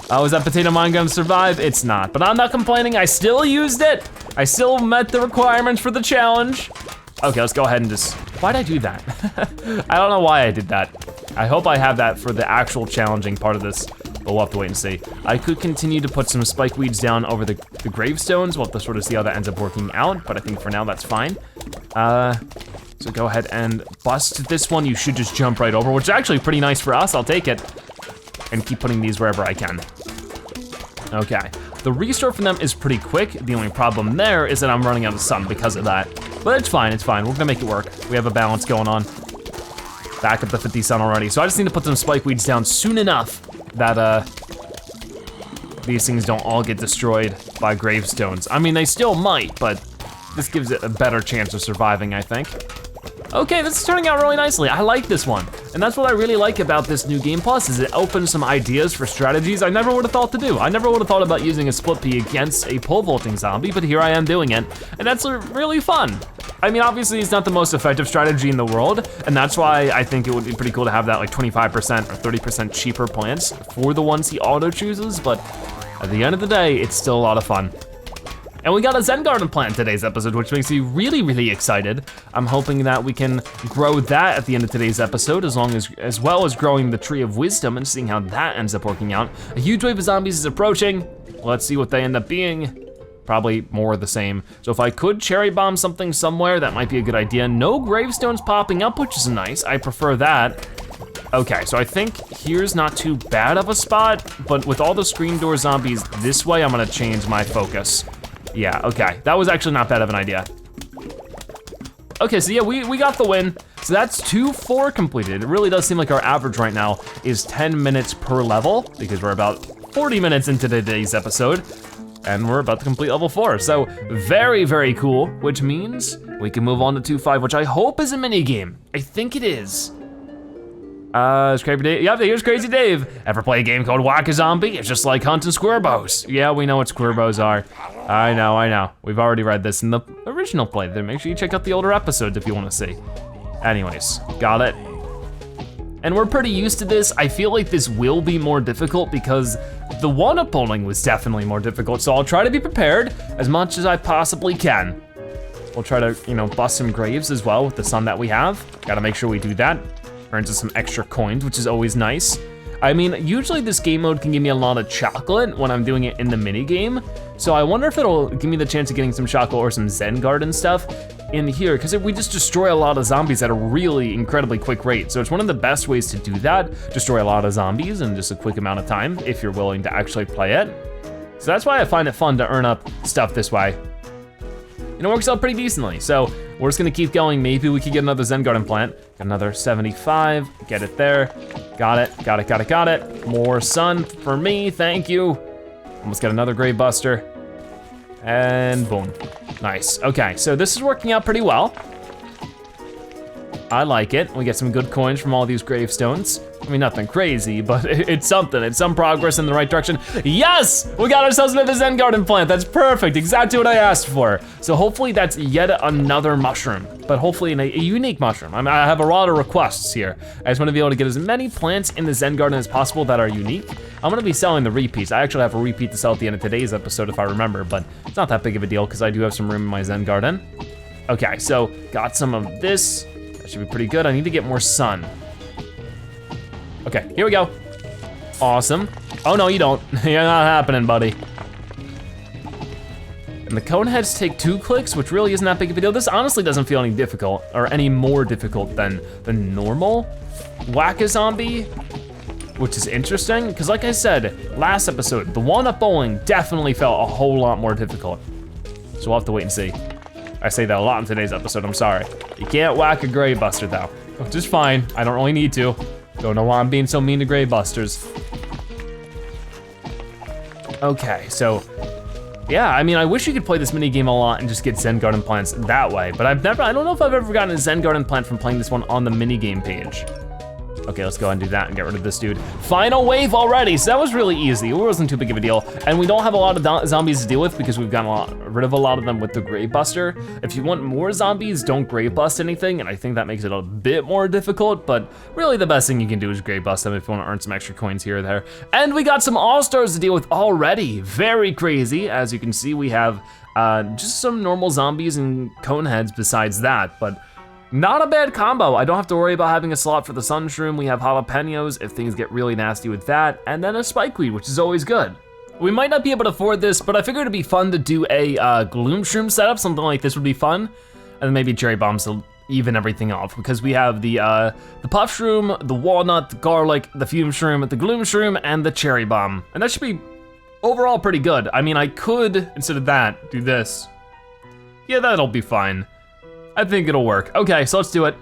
Oh, is that potato mine gonna survive? It's not, but I'm not complaining, I still used it. I still met the requirements for the challenge. Okay, let's go ahead and just, why'd I do that? I don't know why I did that. I hope I have that for the actual challenging part of this, but we'll have to wait and see. I could continue to put some spike weeds down over the gravestones. We'll have to sort of see how that ends up working out, but I think for now that's fine. So go ahead and bust this one. You should just jump right over, which is actually pretty nice for us. I'll take it. And keep putting these wherever I can. Okay, the restore from them is pretty quick. The only problem there is that I'm running out of sun because of that. But it's fine, we're gonna make it work. We have a balance going on. Back up to 50 sun already. So I just need to put some spike weeds down soon enough that these things don't all get destroyed by gravestones. I mean, they still might, but this gives it a better chance of surviving, I think. Okay, this is turning out really nicely. I like this one. And that's what I really like about this new Game Plus, is it opens some ideas for strategies I never would have thought to do. I never would have thought about using a split pea against a pole vaulting zombie, but here I am doing it, and that's really fun. I mean, obviously it's not the most effective strategy in the world, and that's why I think it would be pretty cool to have that like 25% or 30% cheaper plants for the ones he auto chooses, but at the end of the day, it's still a lot of fun. And we got a Zen Garden plant in today's episode, which makes me really, really excited. I'm hoping that we can grow that at the end of today's episode, as well as growing the Tree of Wisdom and seeing how that ends up working out. A huge wave of zombies is approaching. Let's see what they end up being. Probably more of the same. So if I could cherry bomb something somewhere, that might be a good idea. No gravestones popping up, which is nice. I prefer that. Okay, so I think here's not too bad of a spot, but with all the screen door zombies this way, I'm gonna change my focus. Yeah, okay, that was actually not bad of an idea. Okay, so yeah, we got the win. So that's 2-4 completed. It really does seem like our average right now is 10 minutes per level, because we're about 40 minutes into today's episode, and we're about to complete level 4. So very, very cool, which means we can move on to 2-5, which I hope is a mini game. I think it is. It's Crazy Dave. Yep, here's Crazy Dave. Ever play a game called Wacky Zombie? It's just like hunting square bows. Yeah, we know what square bows are. I know. We've already read this in the original playthrough. Make sure you check out the older episodes if you wanna see. Anyways, got it. And we're pretty used to this. I feel like this will be more difficult because the one-up bowling was definitely more difficult, so I'll try to be prepared as much as I possibly can. We'll try to, bust some graves as well with the sun that we have. Gotta make sure we do that. Earns us some extra coins, which is always nice. I mean, usually this game mode can give me a lot of chocolate when I'm doing it in the mini game. So I wonder if it'll give me the chance of getting some chocolate or some Zen Garden stuff in here, because we just destroy a lot of zombies at a really incredibly quick rate. So it's one of the best ways to do that, destroy a lot of zombies in just a quick amount of time, if you're willing to actually play it. So that's why I find it fun to earn up stuff this way. And it works out pretty decently. So we're just gonna keep going. Maybe we could get another Zen Garden plant. Got another 75, get it there. Got it. More sun for me, thank you. Almost got another grave buster. And boom, nice. Okay, so this is working out pretty well. I like it. We get some good coins from all these gravestones. I mean, nothing crazy, but it's something. It's some progress in the right direction. Yes! We got ourselves another Zen Garden plant. That's perfect, exactly what I asked for. So hopefully that's yet another mushroom, but hopefully a unique mushroom. I have a lot of requests here. I just wanna be able to get as many plants in the Zen Garden as possible that are unique. I'm gonna be selling the repeats. I actually have a repeat to sell at the end of today's episode if I remember, but it's not that big of a deal because I do have some room in my Zen Garden. Okay, so got some of this. Should be pretty good. I need to get more sun. Okay, here we go. Awesome. Oh no, you don't. You're not happening, buddy. And the cone heads take 2 clicks, which really isn't that big of a deal. This honestly doesn't feel any difficult, or any more difficult than the normal Wacky Zombie, which is interesting, because like I said, last episode, the one-up bowling definitely felt a whole lot more difficult. So we'll have to wait and see. I say that a lot in today's episode, I'm sorry. You can't whack a grave buster though, which is fine. I don't really need to. Don't know why I'm being so mean to grave busters. Okay, so, yeah, I mean, I wish you could play this mini game a lot and just get Zen Garden plants that way, but I don't know if I've ever gotten a Zen Garden plant from playing this one on the mini game page. Okay, let's go ahead and do that and get rid of this dude. Final wave already, so that was really easy. It wasn't too big of a deal. And we don't have a lot of zombies to deal with because we've gotten rid of a lot of them with the Grave Buster. If you want more zombies, don't Grave Bust anything, and I think that makes it a bit more difficult, but really the best thing you can do is Grave Bust them if you wanna earn some extra coins here or there. And we got some All-Stars to deal with already. Very crazy. As you can see, we have just some normal zombies and cone heads besides that, but not a bad combo. I don't have to worry about having a slot for the Sun Shroom. We have jalapenos if things get really nasty with that, and then a Spikeweed, which is always good. We might not be able to afford this, but I figured it'd be fun to do a Gloom Shroom setup. Something like this would be fun. And then maybe Cherry Bombs to even everything off, because we have the Puff Shroom, the Walnut, the Garlic, the Fume Shroom, the Gloom Shroom, and the Cherry Bomb. And that should be overall pretty good. I mean, I could, instead of that, do this. Yeah, that'll be fine. I think it'll work. Okay, so let's do it.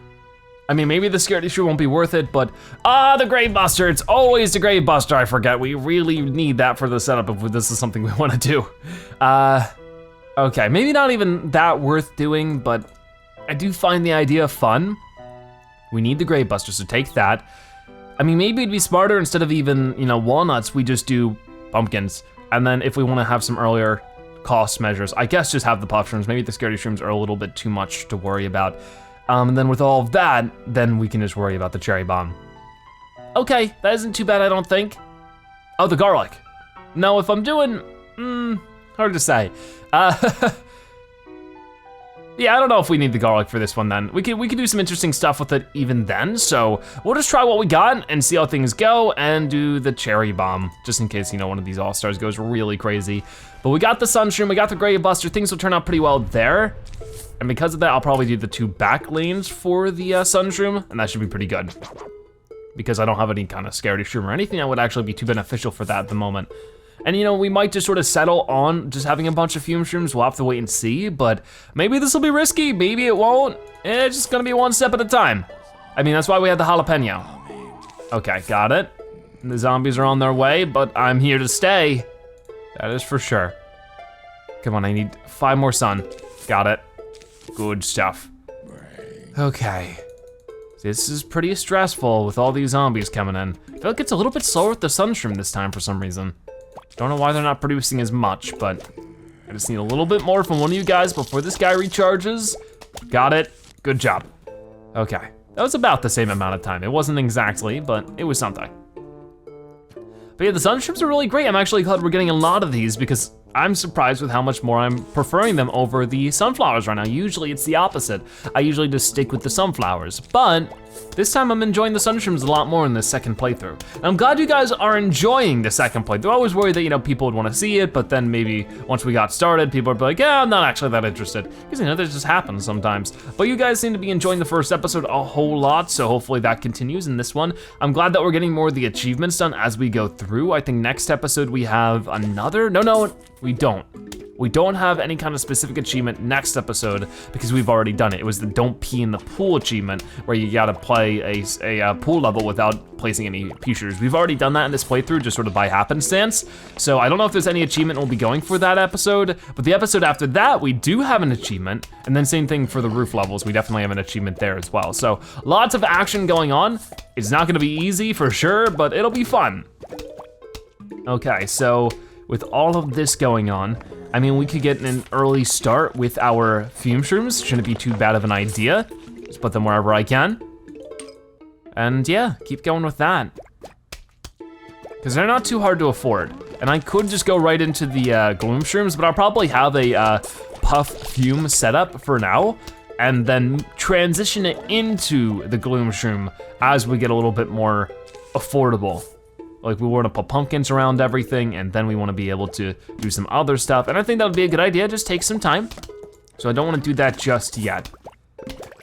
I mean, maybe the Scaredy Shrew won't be worth it, but the Grave Buster, it's always the Grave Buster, I forget. We really need that for the setup if this is something we wanna do. Okay, maybe not even that worth doing, but I do find the idea fun. We need the Grave Buster, so take that. I mean, maybe it'd be smarter instead of even, walnuts, we just do pumpkins. And then if we wanna have some earlier cost measures, I guess just have the Puff Shrooms. Maybe the Scaredy Shrooms are a little bit too much to worry about. And then with all of that, then we can just worry about the Cherry Bomb. Okay, that isn't too bad, I don't think. Oh, the Garlic. No, if I'm doing, hard to say. Yeah, I don't know if we need the Garlic for this one then. We could do some interesting stuff with it even then, so we'll just try what we got and see how things go and do the Cherry Bomb, just in case, one of these All-Stars goes really crazy. But we got the Sun Shroom, we got the Grave Buster, things will turn out pretty well there. And because of that, I'll probably do the 2 back lanes for the Sun Shroom, and that should be pretty good. Because I don't have any kind of Scaredy Shroom or anything that would actually be too beneficial for that at the moment. And we might just sort of settle on just having a bunch of Fume Shrooms. We'll have to wait and see, but maybe this will be risky, maybe it won't. It's just gonna be one step at a time. I mean, that's why we had the jalapeno. Okay, got it. And the zombies are on their way, but I'm here to stay. That is for sure. Come on, I need 5 more sun. Got it. Good stuff. Okay. This is pretty stressful with all these zombies coming in. I feel like it's a little bit slower with the Sun Shroom this time for some reason. Don't know why they're not producing as much, but I just need a little bit more from one of you guys before this guy recharges. Got it, good job. Okay, that was about the same amount of time. It wasn't exactly, but it was something. But yeah, the Sun Shrimps are really great. I'm actually glad we're getting a lot of these because I'm surprised with how much more I'm preferring them over the sunflowers right now. Usually it's the opposite. I usually just stick with the sunflowers, but this time I'm enjoying the Sun Shrimps a lot more in this second playthrough. And I'm glad you guys are enjoying the second playthrough. I always worried that, people would wanna see it, but then maybe once we got started, people would be like, yeah, I'm not actually that interested. Because that just happens sometimes. But you guys seem to be enjoying the first episode a whole lot, so hopefully that continues in this one. I'm glad that we're getting more of the achievements done as we go through. I think next episode we have another, no, we don't. We don't have any kind of specific achievement next episode because we've already done it. It was the don't pee in the pool achievement where you gotta play a pool level without placing any peashooters. We've already done that in this playthrough just sort of by happenstance. So I don't know if there's any achievement we'll be going for that episode, but the episode after that, we do have an achievement. And then same thing for the roof levels. We definitely have an achievement there as well. So lots of action going on. It's not gonna be easy for sure, but it'll be fun. Okay, so with all of this going on, I mean, we could get an early start with our Fume Shrooms. Shouldn't be too bad of an idea. Just put them wherever I can. And yeah, keep going with that. Because they're not too hard to afford. And I could just go right into the Gloom Shrooms, but I'll probably have a Puff Fume setup for now, and then transition it into the Gloom Shroom as we get a little bit more affordable. Like we wanna put pumpkins around everything, and then we wanna be able to do some other stuff. And I think that would be a good idea, just take some time. So I don't wanna do that just yet.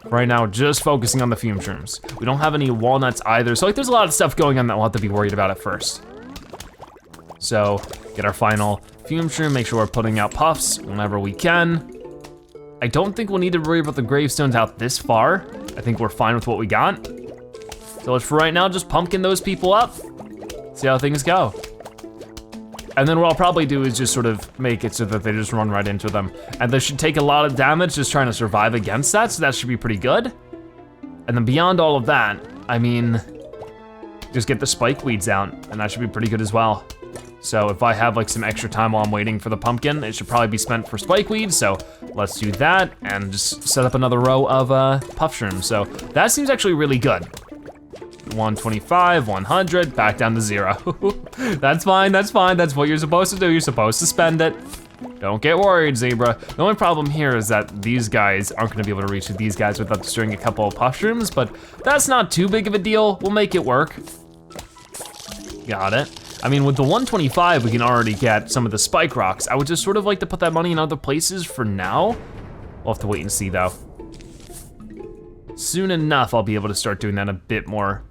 Right now, just focusing on the Fume Shrooms. We don't have any walnuts either, so like there's a lot of stuff going on that we'll have to be worried about at first. So, get our final Fume Shroom, make sure we're putting out puffs whenever we can. I don't think we'll need to worry about the gravestones out this far. I think we're fine with what we got. So let's for right now just pumpkin those people up. See how things go. And then what I'll probably do is just sort of make it so that they just run right into them. And they should take a lot of damage just trying to survive against that, so that should be pretty good. And then beyond all of that, I mean, just get the spike weeds out, and that should be pretty good as well. So if I have like some extra time while I'm waiting for the pumpkin, it should probably be spent for spike weeds, so let's do that and just set up another row of puff shrooms. So that seems actually really good. 125, 100, back down to 0. That's fine, that's fine, that's what you're supposed to do. You're supposed to spend it. Don't get worried, Zebra. The only problem here is that these guys aren't gonna be able to reach these guys without destroying a couple of puff shrooms, but that's not too big of a deal. We'll make it work. Got it. I mean, with the 125, we can already get some of the spike rocks. I would just sort of like to put that money in other places for now. We'll have to wait and see though. Soon enough, I'll be able to start doing that a bit more.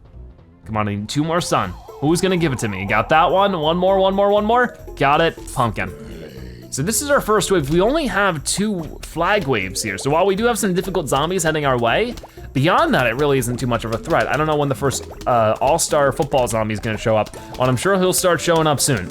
Come on, I need 2 more sun. Who's gonna give it to me? Got that one, one more, one more, one more. Got it, pumpkin. So this is our first wave. We only have 2 flag waves here. So while we do have some difficult zombies heading our way, beyond that, it really isn't too much of a threat. I don't know when the first all-star football zombie is gonna show up, but I'm sure he'll start showing up soon.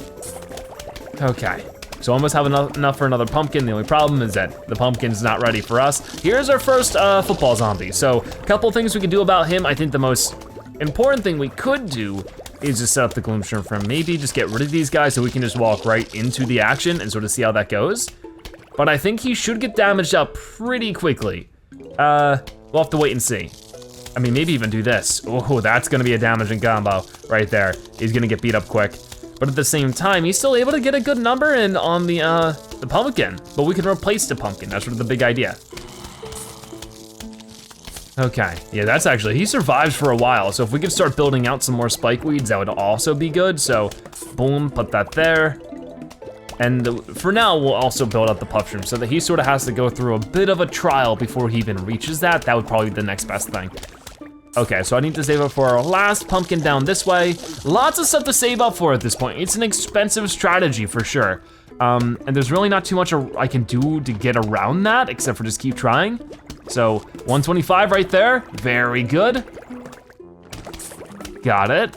Okay, so almost have enough for another pumpkin. The only problem is that the pumpkin's not ready for us. Here's our first football zombie. So a couple things we can do about him. I think the most important thing we could do is just set up the gloom shroom for him. Maybe just get rid of these guys so we can just walk right into the action and sort of see how that goes. But I think he should get damaged up pretty quickly. We'll have to wait and see. I mean, maybe even do this. Oh, that's gonna be a damaging combo right there. He's gonna get beat up quick. But at the same time, he's still able to get a good number in on the pumpkin, but we can replace the pumpkin. That's sort of the big idea. Okay, yeah, that's actually, he survives for a while, so if we could start building out some more spike weeds, that would also be good. So, boom, put that there. And for now, we'll also build up the puff shroom so that he sort of has to go through a bit of a trial before he even reaches that. That would probably be the next best thing. Okay, so I need to save up for our last pumpkin down this way. Lots of stuff to save up for at this point. It's an expensive strategy for sure. And there's really not too much I can do to get around that, except for just keep trying. So 125 right there, very good. Got it.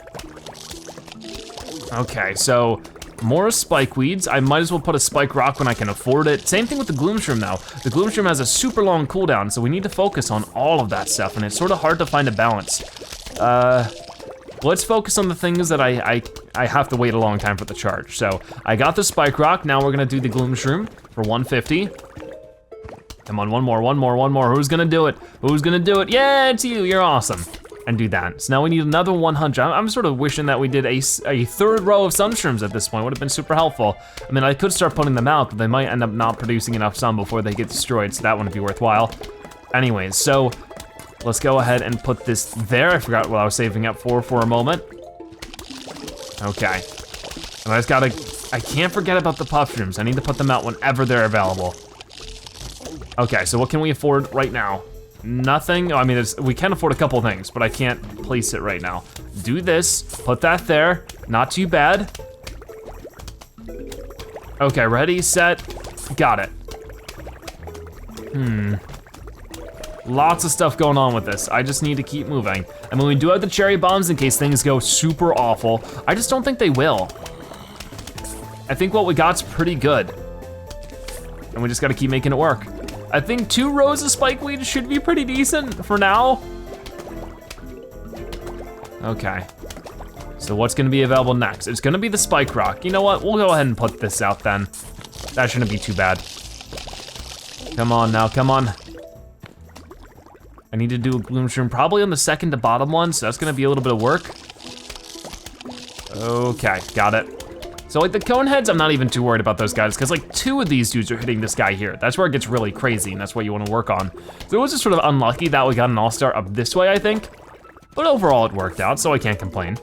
Okay, so more spike weeds. I might as well put a spike rock when I can afford it. Same thing with the gloom shroom now. The gloom shroom has a super long cooldown, so we need to focus on all of that stuff, and it's sort of hard to find a balance. Let's focus on the things that I have to wait a long time for the charge. So I got the spike rock, now we're gonna do the gloom shroom for 150. Come on, one more, one more, one more. Who's gonna do it? Who's gonna do it? Yeah, it's you, you're awesome. And do that. So now we need another 100. I'm sort of wishing that we did a 3rd row of sun shrooms at this point. Would have been super helpful. I mean, I could start putting them out, but they might end up not producing enough sun before they get destroyed, so that wouldn't be worthwhile. Anyways, so let's go ahead and put this there. I forgot what I was saving up for a moment. Okay. And I can't forget about the puff shrooms. I need to put them out whenever they're available. Okay, so what can we afford right now? Nothing. I mean, we can afford a couple things, but I can't place it right now. Do this, put that there, not too bad. Okay, ready, set, got it. Lots of stuff going on with this. I just need to keep moving. And when we do have the cherry bombs in case things go super awful, I just don't think they will. I think what we got's pretty good. And we just gotta keep making it work. I think 2 rows of spike weed should be pretty decent for now. Okay. So what's gonna be available next? It's gonna be the spike rock. You know what, we'll go ahead and put this out then. That shouldn't be too bad. Come on now, come on. I need to do a gloom shroom probably on the 2nd to bottom one, so that's gonna be a little bit of work. Okay, got it. So like the cone heads, I'm not even too worried about those guys because like 2 of these dudes are hitting this guy here. That's where it gets really crazy and that's what you want to work on. So it was just sort of unlucky that we got an all-star up this way, I think. But overall it worked out, so I can't complain.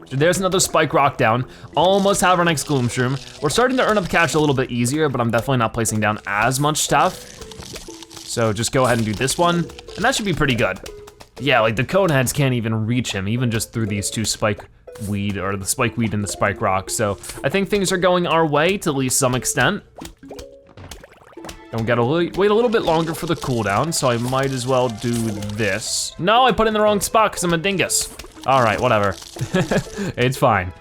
So there's another spike rock down. Almost have our next gloom shroom. We're starting to earn up cash a little bit easier, but I'm definitely not placing down as much stuff. So just go ahead and do this one, and that should be pretty good. Yeah, like the cone heads can't even reach him, even just through these 2 spike weed, or the spike weed and the spike rock. So I think things are going our way to at least some extent. And we gotta wait a little bit longer for the cooldown, so I might as well do this. No, I put it in the wrong spot because I'm a dingus. All right, whatever. It's fine.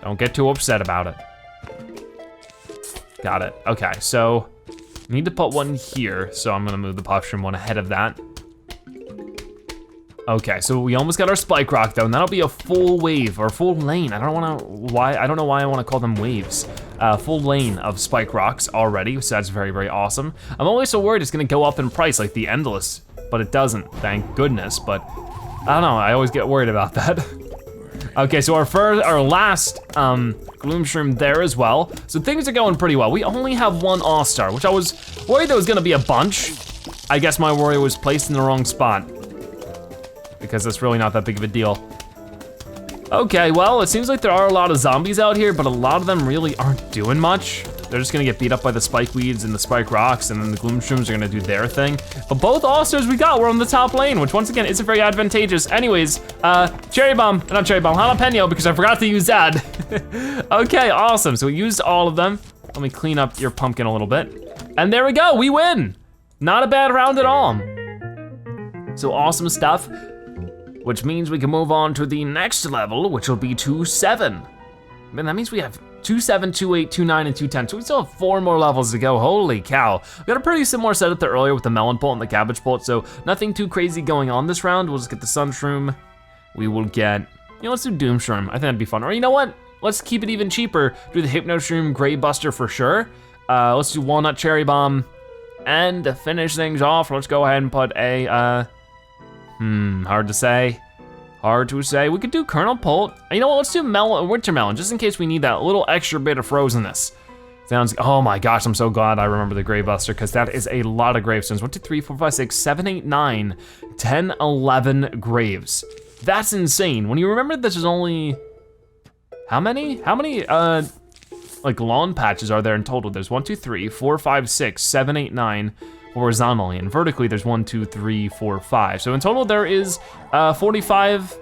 Don't get too upset about it. Got it, okay, so need to put one here, so I'm gonna move the puff shroom one ahead of that. Okay, so we almost got our spike rock though, and that'll be a full wave or full lane. I don't know why I wanna call them waves. Full lane of spike rocks already, so that's very, very awesome. I'm always so worried it's gonna go up in price like the endless, but it doesn't, thank goodness. But I don't know, I always get worried about that. Okay, so our last gloom shroom there as well. So things are going pretty well. We only have one all-star, which I was worried there was gonna be a bunch. I guess my worry was placed in the wrong spot, because it's really not that big of a deal. Okay, well, it seems like there are a lot of zombies out here, but a lot of them really aren't doing much. They're just gonna get beat up by the spike weeds and the spike rocks, and then the gloom shrooms are gonna do their thing. But both all-stars we got were on the top lane, which once again isn't very advantageous. Anyways, cherry bomb, not cherry bomb, jalapeno, because I forgot to use that. Okay, awesome, so we used all of them. Let me clean up your pumpkin a little bit. And there we go, we win. Not a bad round at all. So awesome stuff, which means we can move on to the next level, which will be 2-7. Man, that means we have 2-7, 2-8, 2-9, and 2-10. So we still have 4 more levels to go, holy cow. We got a pretty similar setup there earlier with the melon bolt and the cabbage bolt, so nothing too crazy going on this round. We'll just get the sun shroom. We will get, you know, let's do doom shroom. I think that'd be fun. Or you know what? Let's keep it even cheaper. Do the hypno shroom, gray buster for sure. Let's do walnut cherry bomb. And to finish things off, let's go ahead and put a, hard to say. Hard to say. We could do Kernel Pult. You know what, let's do Winter Melon, just in case we need that little extra bit of frozenness. Sounds, oh my gosh, I'm so glad I remember the Grave Buster, because that is a lot of gravestones. 1, 2, 3, 4, 5, 6, 7, 8, 9, 10, 11 graves. That's insane. When you remember this is only, how many, like lawn patches are there in total? There's 1, 2, 3, 4, 5, 6, 7, 8, 9, horizontally, and vertically there's 1, 2, 3, 4, 5. So in total there is 45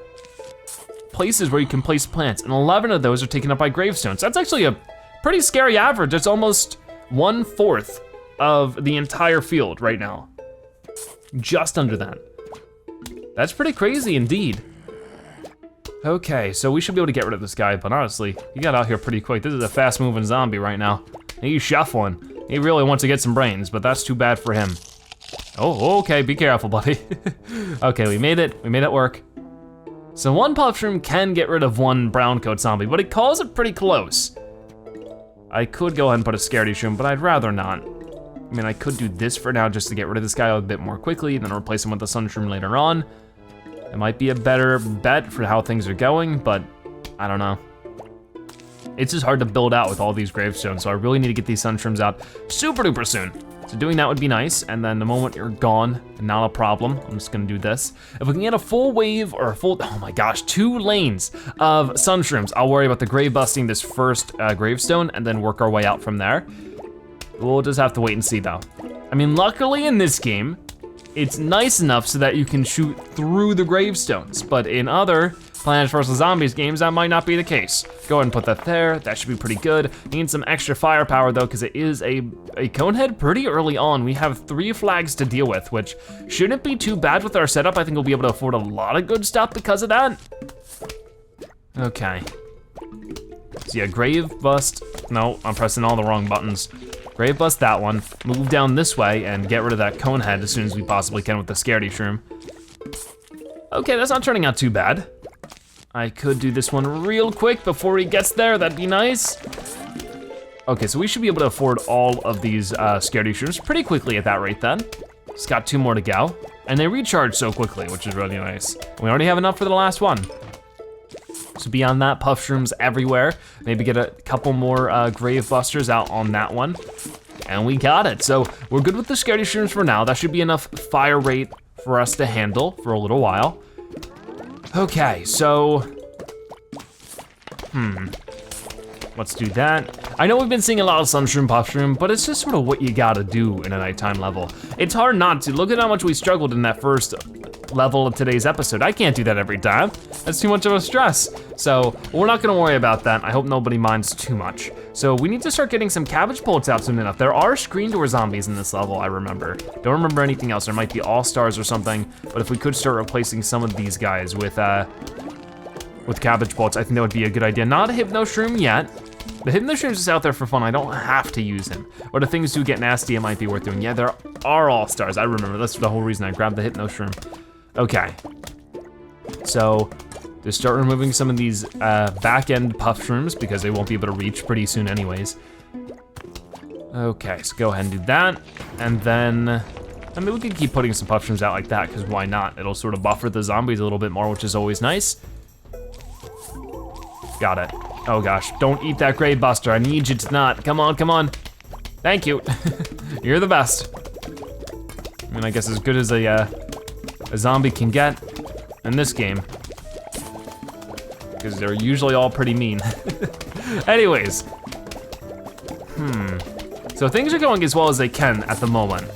places where you can place plants, and 11 of those are taken up by gravestones. That's actually a pretty scary average. It's almost 1/4 of the entire field right now. Just under that. That's pretty crazy indeed. Okay, so we should be able to get rid of this guy, but honestly, he got out here pretty quick. This is a fast moving zombie right now. He's shuffling. He really wants to get some brains, but that's too bad for him. Oh, okay, be careful, buddy. Okay, we made it work. So one puff shroom can get rid of one brown coat zombie, but it calls it pretty close. I could go ahead and put a scaredy shroom, but I'd rather not. I mean, I could do this for now just to get rid of this guy a bit more quickly, then replace him with the sun shroom later on. It might be a better bet for how things are going, but I don't know. It's just hard to build out with all these gravestones, so I really need to get these sun shrooms out super duper soon. So doing that would be nice, and then the moment you're gone, not a problem. I'm just gonna do this. If we can get a full wave or a full, oh my gosh, 2 lanes of sun shrooms, I'll worry about the grave busting this first gravestone and then work our way out from there. We'll just have to wait and see though. I mean, luckily in this game, it's nice enough so that you can shoot through the gravestones, but in other Plants vs. Zombies games, that might not be the case. Go ahead and put that there, that should be pretty good. Need some extra firepower though, because it is a conehead pretty early on. We have 3 flags to deal with, which shouldn't be too bad with our setup. I think we'll be able to afford a lot of good stuff because of that. Okay. So yeah, grave bust, no, I'm pressing all the wrong buttons. Grave bust that one, move down this way and get rid of that conehead as soon as we possibly can with the scaredy shroom. Okay, that's not turning out too bad. I could do this one real quick before he gets there, that'd be nice. Okay, so we should be able to afford all of these scaredy shrooms pretty quickly at that rate then. Just got 2 more to go. And they recharge so quickly, which is really nice. We already have enough for the last one. So beyond that, puff shrooms everywhere. Maybe get a couple more grave busters out on that one. And we got it. So we're good with the scaredy shrooms for now. That should be enough fire rate for us to handle for a little while. Okay, so, let's do that. I know we've been seeing a lot of sunshroom, puff shroom, but it's just sort of what you gotta do in a nighttime level. It's hard not to. Look at how much we struggled in that first level of today's episode. I can't do that every time. That's too much of a stress. So we're not gonna worry about that. I hope nobody minds too much. So we need to start getting some cabbage pullets out soon enough. There are screen door zombies in this level, I remember. Don't remember anything else. There might be all-stars or something, but if we could start replacing some of these guys with cabbage pullets, I think that would be a good idea. Not a hypno shroom yet. The hypno shroom's just out there for fun. I don't have to use him. But if things do get nasty, it might be worth doing. Yeah, there are all-stars. I remember, that's the whole reason I grabbed the hypno shroom. Okay. So just start removing some of these back end puff shrooms because they won't be able to reach pretty soon anyways. Okay, so go ahead and do that. And then, I mean, we could keep putting some puff shrooms out like that because why not? It'll sort of buffer the zombies a little bit more, which is always nice. Got it. Oh gosh, don't eat that grave buster. I need you to not. Come on, come on. Thank you. You're the best. I mean, I guess as good as a zombie can get in this game, because they're usually all pretty mean. Anyways. So things are going as well as they can at the moment.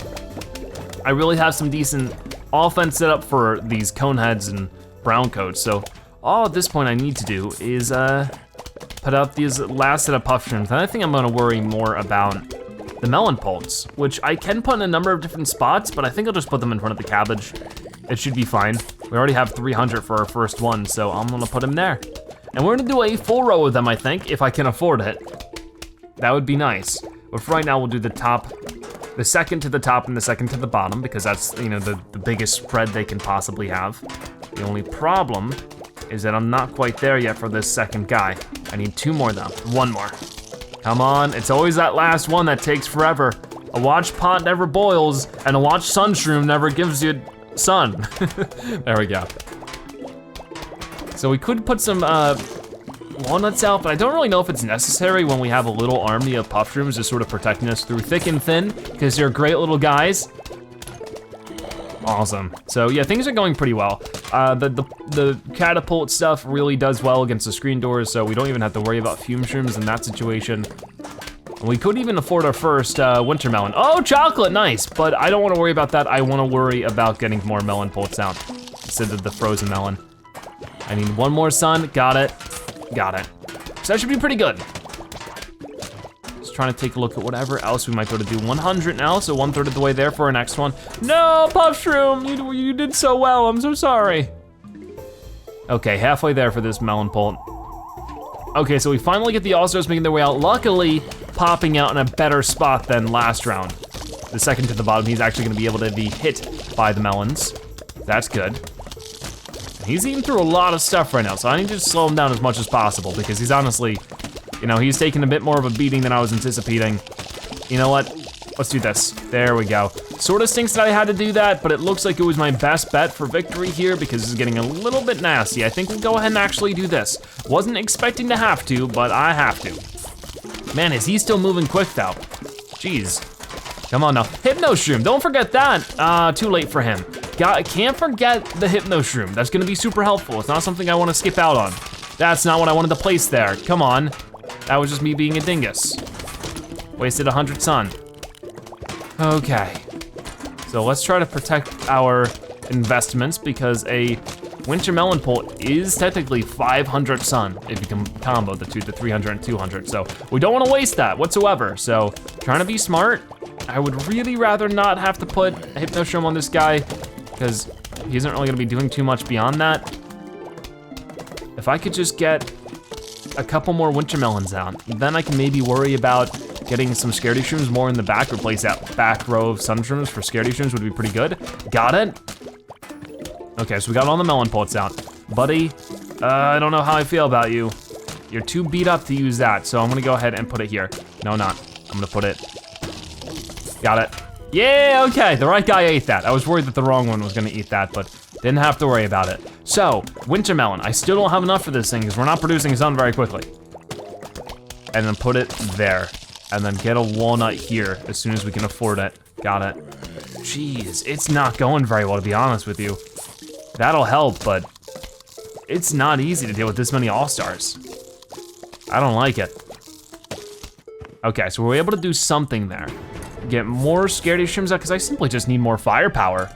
I really have some decent offense set up for these cone heads and brown coats. So all at this point I need to do is put out these last set of puff shrooms. And I think I'm gonna worry more about the melon poults, which I can put in a number of different spots, but I think I'll just put them in front of the cabbage. It should be fine. We already have 300 for our first one, so I'm gonna put them there. And we're gonna do a full row of them, I think, if I can afford it. That would be nice. But for right now, we'll do the top, the second to the top and the second to the bottom, because that's, you know, the biggest spread they can possibly have. The only problem is that I'm not quite there yet for this second guy. I need 2 more though, 1 more. Come on, it's always that last one that takes forever. A watch pot never boils, and a watch sun shroom never gives you sun. There we go. So we could put some walnuts out, but I don't really know if it's necessary when we have a little army of puff shrooms just sort of protecting us through thick and thin, because they're great little guys. Awesome. So yeah, things are going pretty well. The catapult stuff really does well against the screen doors, so we don't even have to worry about fume shrooms in that situation. And we could even afford our first winter melon. Oh, chocolate, nice, but I don't wanna worry about that. I wanna worry about getting more melon poults out instead of the frozen melon. I need 1 more sun, got it. Got it. So that should be pretty good. Just trying to take a look at whatever else we might be able to do. 100 now, so 1/3 of the way there for our next one. No, puff shroom, you did so well, I'm so sorry. Okay, halfway there for this melon poult. Okay, so we finally get the all-stars making their way out, luckily popping out in a better spot than last round. The second to the bottom, he's actually gonna be able to be hit by the melons. That's good. He's eating through a lot of stuff right now, so I need to slow him down as much as possible because he's honestly, you know, he's taking a bit more of a beating than I was anticipating. You know what? Let's do this. There we go. Sort of stinks that I had to do that, but it looks like it was my best bet for victory here because this is getting a little bit nasty. I think we'll go ahead and actually do this. Wasn't expecting to have to, but I have to. Man, is he still moving quick though? Jeez. Come on now. Hypno Shroom, don't forget that. Too late for him. Can't forget the Hypno Shroom. That's gonna be super helpful. It's not something I wanna skip out on. That's not what I wanted to place there. Come on. That was just me being a dingus. Wasted 100 sun. Okay. So let's try to protect our investments because a winter melon poult is technically 500 sun if you can combo the 300 and 200. So we don't wanna waste that whatsoever. So trying to be smart. I would really rather not have to put a Hypno Shroom on this guy because he isn't really gonna be doing too much beyond that. If I could just get a couple more winter melons out, then I can maybe worry about getting some scaredy shrooms more in the back, replace that back row of sun shrooms for scaredy shrooms would be pretty good. Got it? Okay, so we got all the melon poults out. Buddy, I don't know how I feel about you. You're too beat up to use that, so I'm gonna go ahead and put it here. No, not. I'm gonna put it. Got it. Yeah, okay, the right guy ate that. I was worried that the wrong one was gonna eat that, but didn't have to worry about it. So, winter melon. I still don't have enough for this thing because we're not producing sun very quickly. And then put it there. And then get a walnut here as soon as we can afford it. Got it. Jeez, it's not going very well to be honest with you. That'll help, but it's not easy to deal with this many all-stars. I don't like it. Okay, so we're able to do something there. Get more scaredy shrooms out because I simply just need more firepower.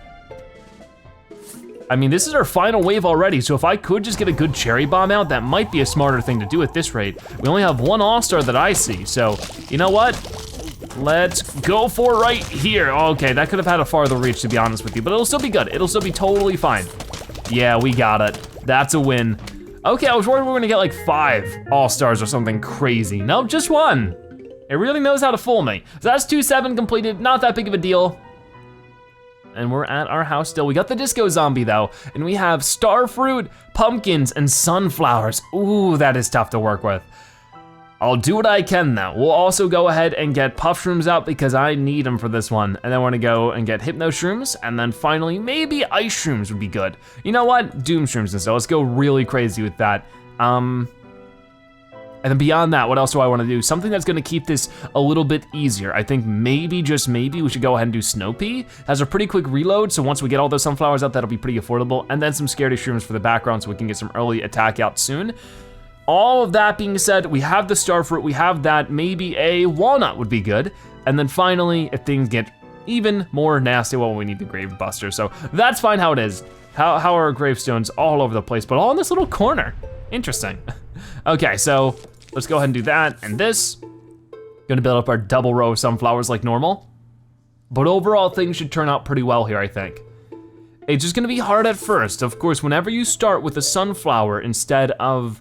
I mean, this is our final wave already, so if I could just get a good cherry bomb out, that might be a smarter thing to do at this rate. We only have 1 all-star that I see, so you know what? Let's go for right here. Okay, that could have had a farther reach to be honest with you, but it'll still be good. It'll still be totally fine. Yeah, we got it. That's a win. Okay, I was worried we were gonna get like 5 all-stars or something crazy. Nope, just 1. It really knows how to fool me. So that's 2-7 completed, not that big of a deal. And we're at our house still. We got the disco zombie though, and we have star fruit, pumpkins, and sunflowers. Ooh, that is tough to work with. I'll do what I can though. We'll also go ahead and get puff shrooms out because I need them for this one. And then we're gonna go and get hypno shrooms, and then finally maybe ice shrooms would be good. You know what? Doom shrooms instead. Let's go really crazy with that. And then beyond that, what else do I wanna do? Something that's gonna keep this a little bit easier. I think maybe, just maybe, we should go ahead and do Snow Pea. Has a pretty quick reload, so once we get all those sunflowers out, that'll be pretty affordable. And then some Scaredy Shrooms for the background so we can get some early attack out soon. All of that being said, we have the star fruit, we have that, maybe a walnut would be good. And then finally, if things get even more nasty, well, we need the grave buster. So that's fine how it is. How are gravestones all over the place, but all in this little corner. Interesting. Okay, so let's go ahead and do that and this. Gonna build up our double row of sunflowers like normal. But overall, things should turn out pretty well here, I think. It's just gonna be hard at first. Of course, whenever you start with a sunflower instead of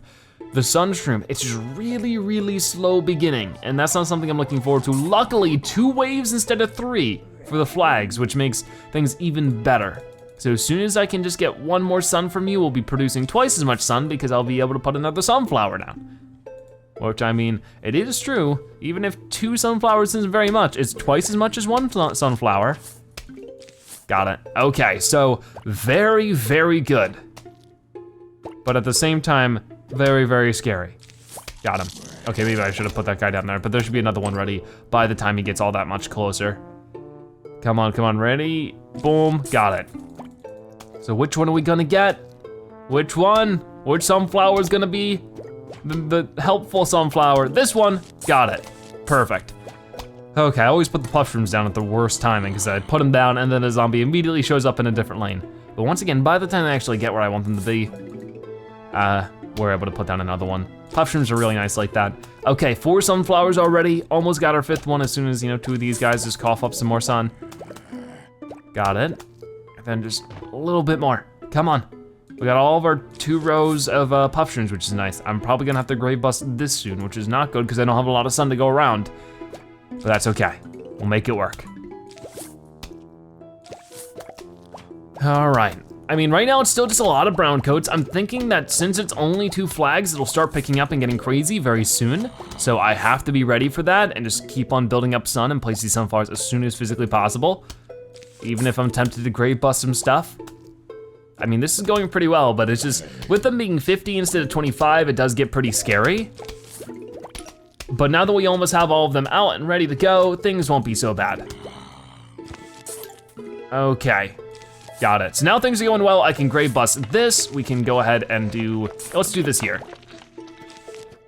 the sun shroom, it's just really, really slow beginning, and that's not something I'm looking forward to. Luckily, 2 waves instead of 3 for the flags, which makes things even better. So as soon as I can just get 1 more sun from you, we'll be producing twice as much sun because I'll be able to put another sunflower down. Which, I mean, it is true, even if 2 sunflowers isn't very much, it's twice as much as 1 sunflower. Got it. Okay, so very, very good. But at the same time, very, very scary. Got him. Okay, maybe I should have put that guy down there, but there should be another one ready by the time he gets all that much closer. Come on, ready? Boom, got it. So which one are we gonna get? Which one? Which sunflower is gonna be the helpful sunflower? This one, got it, perfect. Okay, I always put the puff shrooms down at the worst timing because I put them down and then a zombie immediately shows up in a different lane. But once again, by the time I actually get where I want them to be, we're able to put down another one. Puff shrooms are really nice like that. Okay, 4 sunflowers already. Almost got our 5th one as soon as, 2 of these guys just cough up some more sun. Got it. And then just a little bit more. Come on. We got all of our 2 rows of puff shrooms, which is nice. I'm probably gonna have to grave bust this soon, which is not good because I don't have a lot of sun to go around. But that's okay. We'll make it work. All right. I mean, right now it's still just a lot of brown coats. I'm thinking that since it's only 2 flags, it'll start picking up and getting crazy very soon. So I have to be ready for that and just keep on building up sun and place these sunflowers as soon as physically possible. Even if I'm tempted to grave bust some stuff. I mean, this is going pretty well, but it's just, with them being 50 instead of 25, it does get pretty scary. But now that we almost have all of them out and ready to go, things won't be so bad. Okay. Got it. So now things are going well. I can grave bust this. We can go ahead and let's do this here.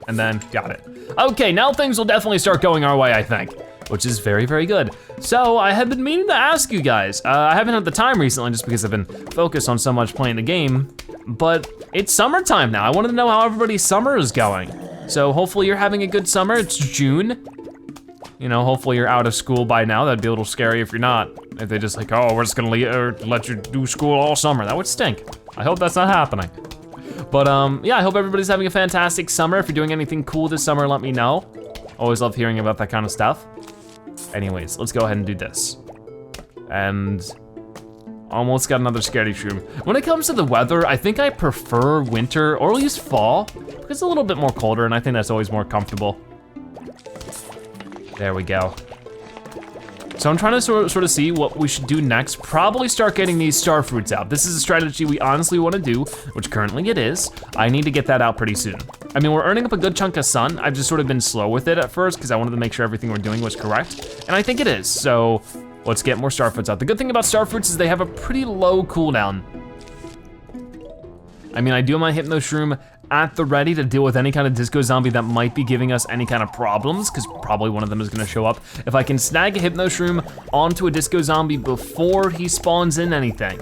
And then, got it. Okay, now things will definitely start going our way, I think, which is very, very good. So I have been meaning to ask you guys. I haven't had the time recently just because I've been focused on so much playing the game, but it's summertime now. I wanted to know how everybody's summer is going. So hopefully you're having a good summer. It's June. Hopefully you're out of school by now. That'd be a little scary if you're not. If they just like, oh, we're just gonna let you do school all summer. That would stink. I hope that's not happening. But yeah, I hope everybody's having a fantastic summer. If you're doing anything cool this summer, let me know. Always love hearing about that kind of stuff. Anyways, let's go ahead and do this. And almost got another Scaredy Shroom. When it comes to the weather, I think I prefer winter or at least fall because it's a little bit more colder and I think that's always more comfortable. There we go. So I'm trying to sort of see what we should do next. Probably start getting these star fruits out. This is a strategy we honestly want to do, which currently it is. I need to get that out pretty soon. I mean, we're earning up a good chunk of sun. I've just sort of been slow with it at first because I wanted to make sure everything we're doing was correct. And I think it is, so let's get more star fruits out. The good thing about star fruits is they have a pretty low cooldown. I mean, I do have my Hypno Shroom at the ready to deal with any kind of disco zombie that might be giving us any kind of problems, because probably one of them is gonna show up. If I can snag a Hypno Shroom onto a disco zombie before he spawns in anything,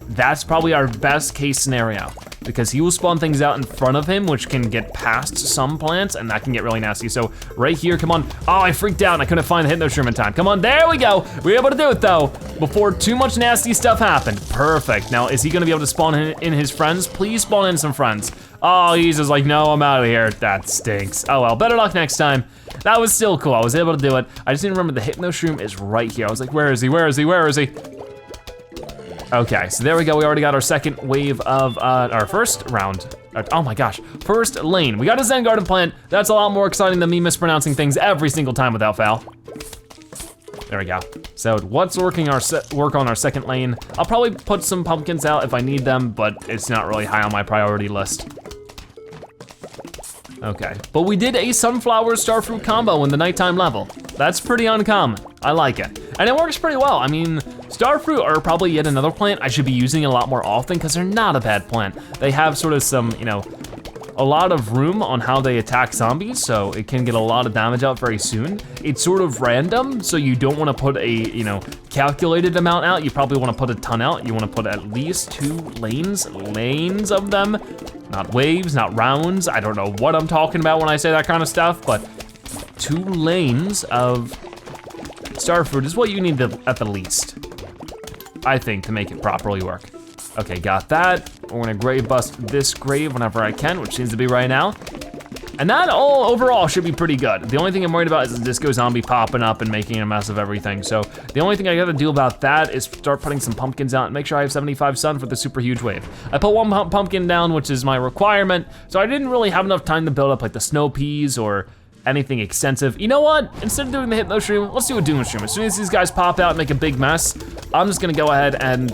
that's probably our best case scenario, because he will spawn things out in front of him, which can get past some plants, and that can get really nasty. So right here, come on. Oh, I freaked out and I couldn't find the Hypno Shroom in time. Come on, there we go. We were able to do it though, before too much nasty stuff happened. Perfect. Now, is he gonna be able to spawn in his friends? Please spawn in some friends. Oh, he's just like, no, I'm out of here. That stinks. Oh well, better luck next time. That was still cool, I was able to do it. I just didn't remember the Hypno Shroom is right here. I was like, where is he, where is he, where is he? Okay, so there we go. We already got our second wave of our first round. Oh my gosh, first lane. We got a Zen Garden plant. That's a lot more exciting than me mispronouncing things every single time without fail. There we go. So what's work on our second lane? I'll probably put some pumpkins out if I need them, but it's not really high on my priority list. Okay, but we did a sunflower starfruit combo in the nighttime level. That's pretty uncommon, I like it. And it works pretty well. I mean, starfruit are probably yet another plant I should be using a lot more often because they're not a bad plant. They have sort of some, you know, a lot of room on how they attack zombies, so it can get a lot of damage out very soon. It's sort of random, so you don't wanna put a, you know, calculated amount out. You probably wanna put a ton out. You wanna put at least 2 lanes of them. Not waves, not rounds. I don't know what I'm talking about when I say that kind of stuff, but 2 lanes of starfruit is what you need at the least, I think, to make it properly work. Okay, got that. We're gonna grave bust this grave whenever I can, which seems to be right now. And that all overall should be pretty good. The only thing I'm worried about is the disco zombie popping up and making a mess of everything. So the only thing I gotta do about that is start putting some pumpkins out and make sure I have 75 sun for the super huge wave. I put 1 pumpkin down, which is my requirement, so I didn't really have enough time to build up like the snow peas or anything extensive. You know what? Instead of doing the hypno shroom, let's do a doom shroom. As soon as these guys pop out and make a big mess, I'm just gonna go ahead and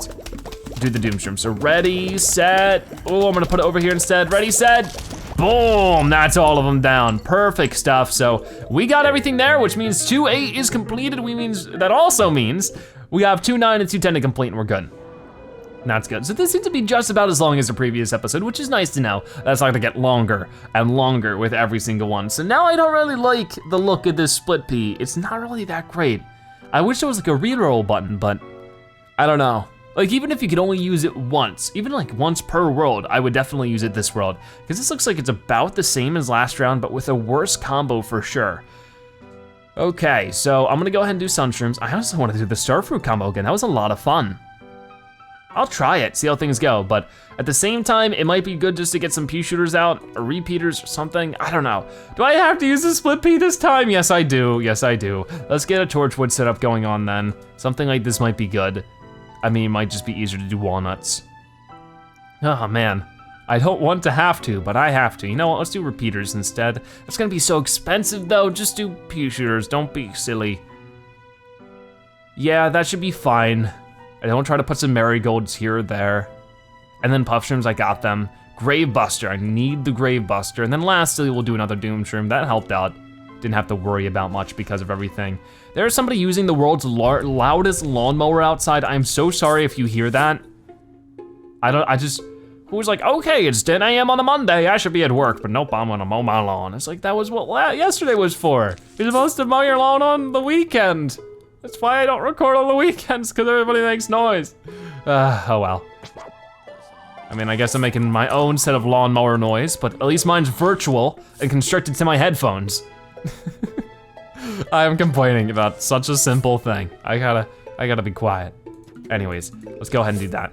do the doom shroom. So ready, set, oh, I'm gonna put it over here instead. Ready, set, boom, that's all of them down. Perfect stuff. So we got everything there, which means 2-8 is completed. That also means we have 2-9 and 2-10 to complete and we're good. That's good. So this seems to be just about as long as the previous episode, which is nice to know. That's not gonna get longer and longer with every single one. So now I don't really like the look of this split pea. It's not really that great. I wish there was like a reroll button, but I don't know. Like even if you could only use it once, even like once per world, I would definitely use it this world. Because this looks like it's about the same as last round, but with a worse combo for sure. Okay, so I'm gonna go ahead and do sunshrooms. I also wanna do the starfruit combo again. That was a lot of fun. I'll try it, see how things go, but at the same time, it might be good just to get some peashooters out, or repeaters or something, I don't know. Do I have to use the split pea this time? Yes, I do, yes, I do. Let's get a torchwood setup going on then. Something like this might be good. I mean, it might just be easier to do walnuts. Oh man, I don't want to have to, but I have to. You know what, let's do repeaters instead. It's gonna be so expensive though, just do peashooters, don't be silly. Yeah, that should be fine. I don't try to put some marigolds here or there. And then puff shrooms, I got them. Grave buster, I need the grave buster. And then lastly, we'll do another doom shroom. That helped out. Didn't have to worry about much because of everything. There's somebody using the world's loudest lawnmower outside. I'm so sorry if you hear that. Who was like, okay, it's 10 a.m. on a Monday, I should be at work, but nope, I'm gonna mow my lawn. It's like, that was what yesterday was for. You're supposed to mow your lawn on the weekend. That's why I don't record on the weekends, because everybody makes noise. Oh well. I mean, I guess I'm making my own set of lawnmower noise, but at least mine's virtual and constricted to my headphones. I am complaining about such a simple thing. I gotta be quiet. Anyways, let's go ahead and do that.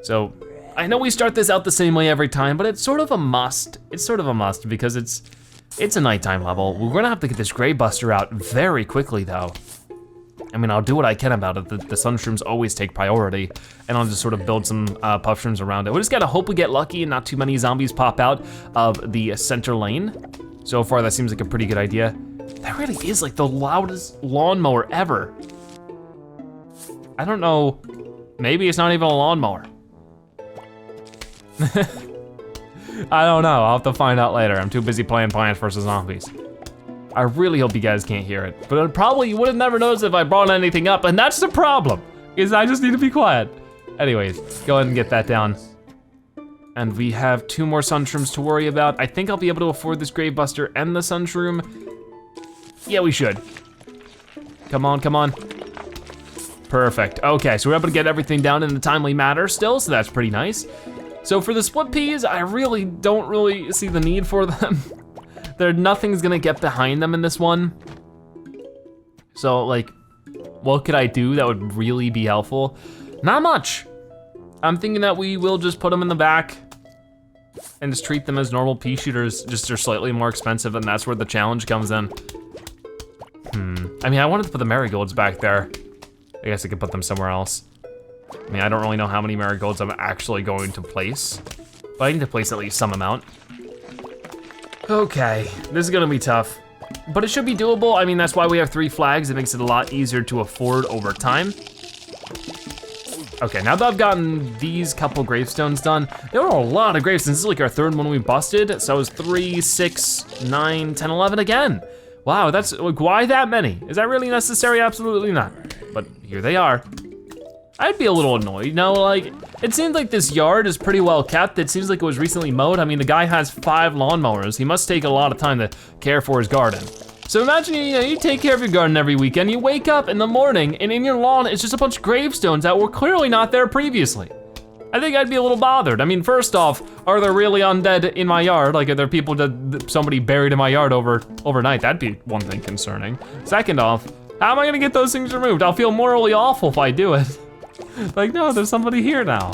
So, I know we start this out the same way every time, but it's sort of a must. It's sort of a must because it's a nighttime level. We're gonna have to get this grave buster out very quickly though. I mean, I'll do what I can about it. The sunshrooms always take priority, and I'll just sort of build some puff shrooms around it. We just gotta hope we get lucky and not too many zombies pop out of the center lane. So far, that seems like a pretty good idea. That really is like the loudest lawnmower ever. I don't know, maybe it's not even a lawnmower. I don't know, I'll have to find out later. I'm too busy playing Plants vs. Zombies. I really hope you guys can't hear it, but you would have never noticed if I brought anything up, and that's the problem, is I just need to be quiet. Anyways, go ahead and get that down. And we have 2 more sunshrooms to worry about. I think I'll be able to afford this grave buster and the sunshroom. Yeah, we should. Come on, come on. Perfect, okay, so we're able to get everything down in a timely manner still, so that's pretty nice. So for the split peas, I really don't see the need for them. Nothing's gonna get behind them in this one. So like, what could I do that would really be helpful? Not much. I'm thinking that we will just put them in the back and just treat them as normal pea shooters, just they're slightly more expensive and that's where the challenge comes in. I mean, I wanted to put the marigolds back there. I guess I could put them somewhere else. I mean, I don't really know how many marigolds I'm actually going to place, but I need to place at least some amount. Okay, this is gonna be tough, but it should be doable. I mean, that's why we have 3 flags. It makes it a lot easier to afford over time. Okay, now that I've gotten these couple gravestones done, there were a lot of gravestones. This is like our 3rd one we busted. So it was 3, 6, 9, 10, 11 again. Wow, that's like, why that many? Is that really necessary? Absolutely not. But here they are. I'd be a little annoyed, you know, like, it seems like this yard is pretty well kept. It seems like it was recently mowed. I mean, the guy has 5 lawnmowers. He must take a lot of time to care for his garden. So imagine, you take care of your garden every weekend, you wake up in the morning and in your lawn, it's just a bunch of gravestones that were clearly not there previously. I think I'd be a little bothered. I mean, first off, are there really undead in my yard? Like, are there people somebody buried in my yard overnight? That'd be one thing concerning. Second off, how am I gonna get those things removed? I'll feel morally awful if I do it. Like, no, there's somebody here now.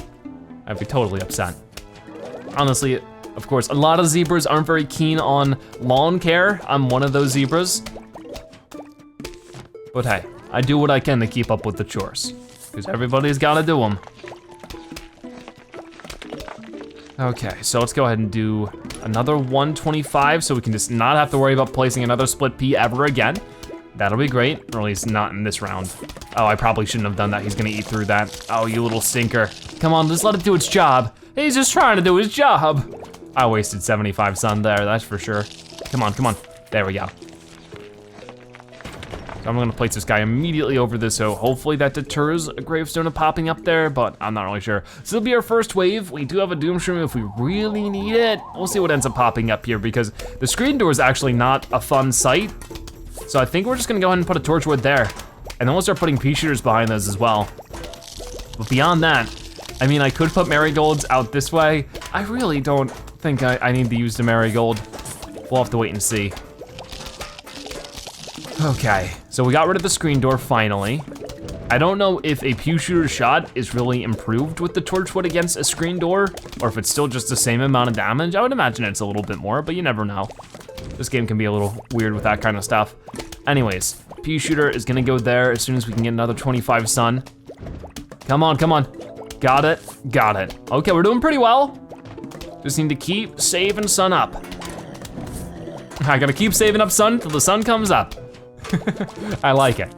I'd be totally upset. Honestly, of course, a lot of zebras aren't very keen on lawn care. I'm one of those zebras. But hey, I do what I can to keep up with the chores, because everybody's gotta do them. Okay, so let's go ahead and do another 125 so we can just not have to worry about placing another split pea ever again. That'll be great, or at least not in this round. Oh, I probably shouldn't have done that. He's gonna eat through that. Oh, you little stinker. Come on, just let it do its job. He's just trying to do his job. I wasted 75 sun there, that's for sure. Come on, come on. There we go. So I'm gonna place this guy immediately over this, so hopefully that deters a gravestone of popping up there, but I'm not really sure. So this will be our first wave. We do have a doom shroom if we really need it. We'll see what ends up popping up here, because the screen door is actually not a fun sight. So I think we're just gonna go ahead and put a torchwood there. And then we'll start putting peashooters behind those as well. But beyond that, I mean, I could put marigolds out this way. I really don't think I need to use the marigold. We'll have to wait and see. Okay, so we got rid of the screen door finally. I don't know if a peashooter shot is really improved with the torchwood against a screen door, or if it's still just the same amount of damage. I would imagine it's a little bit more, but you never know. This game can be a little weird with that kind of stuff. Anyways, peashooter is gonna go there as soon as we can get another 25 sun. Come on, come on. Got it, got it. Okay, we're doing pretty well. Just need to keep saving sun up. I gotta keep saving up sun till the sun comes up. I like it.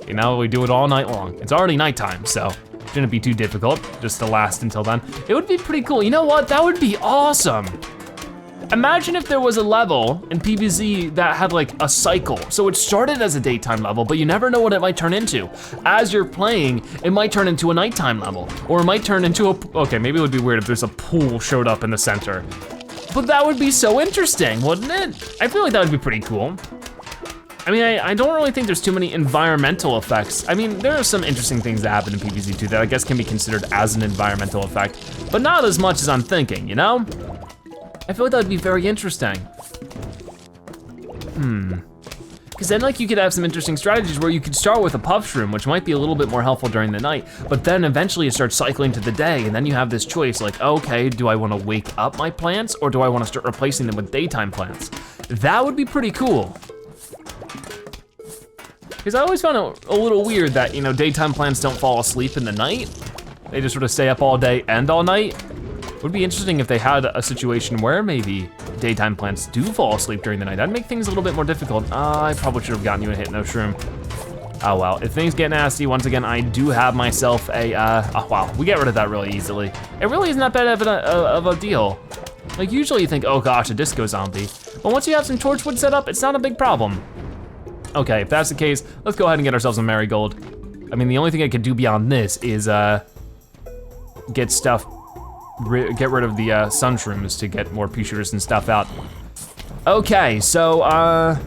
You know, we do it all night long. It's already nighttime, so shouldn't be too difficult just to last until then. It would be pretty cool. You know what? That would be awesome. Imagine if there was a level in PvZ that had like a cycle. So it started as a daytime level, but you never know what it might turn into. As you're playing, it might turn into a nighttime level, or it might turn into okay, maybe it would be weird if there's a pool showed up in the center. But that would be so interesting, wouldn't it? I feel like that would be pretty cool. I mean, I don't really think there's too many environmental effects. I mean, there are some interesting things that happen in PvZ too that I guess can be considered as an environmental effect, but not as much as I'm thinking, you know? I feel like that would be very interesting. Because then like you could have some interesting strategies where you could start with a puff shroom, which might be a little bit more helpful during the night, but then eventually it starts cycling to the day, and then you have this choice like, okay, do I wanna wake up my plants, or do I wanna start replacing them with daytime plants? That would be pretty cool. Because I always found it a little weird that, you know, daytime plants don't fall asleep in the night. They just sort of stay up all day and all night. It would be interesting if they had a situation where maybe daytime plants do fall asleep during the night. That'd make things a little bit more difficult. I probably should have gotten you a hypno shroom. Oh well, if things get nasty, once again, I do have myself a, oh wow, we get rid of that really easily. It really isn't that bad of a deal. Like usually you think, oh gosh, a disco zombie. But once you have some torchwood set up, it's not a big problem. Okay, if that's the case, let's go ahead and get ourselves a marigold. I mean, the only thing I could do beyond this is get rid of the sun shrooms to get more peashooters and stuff out. Okay, so I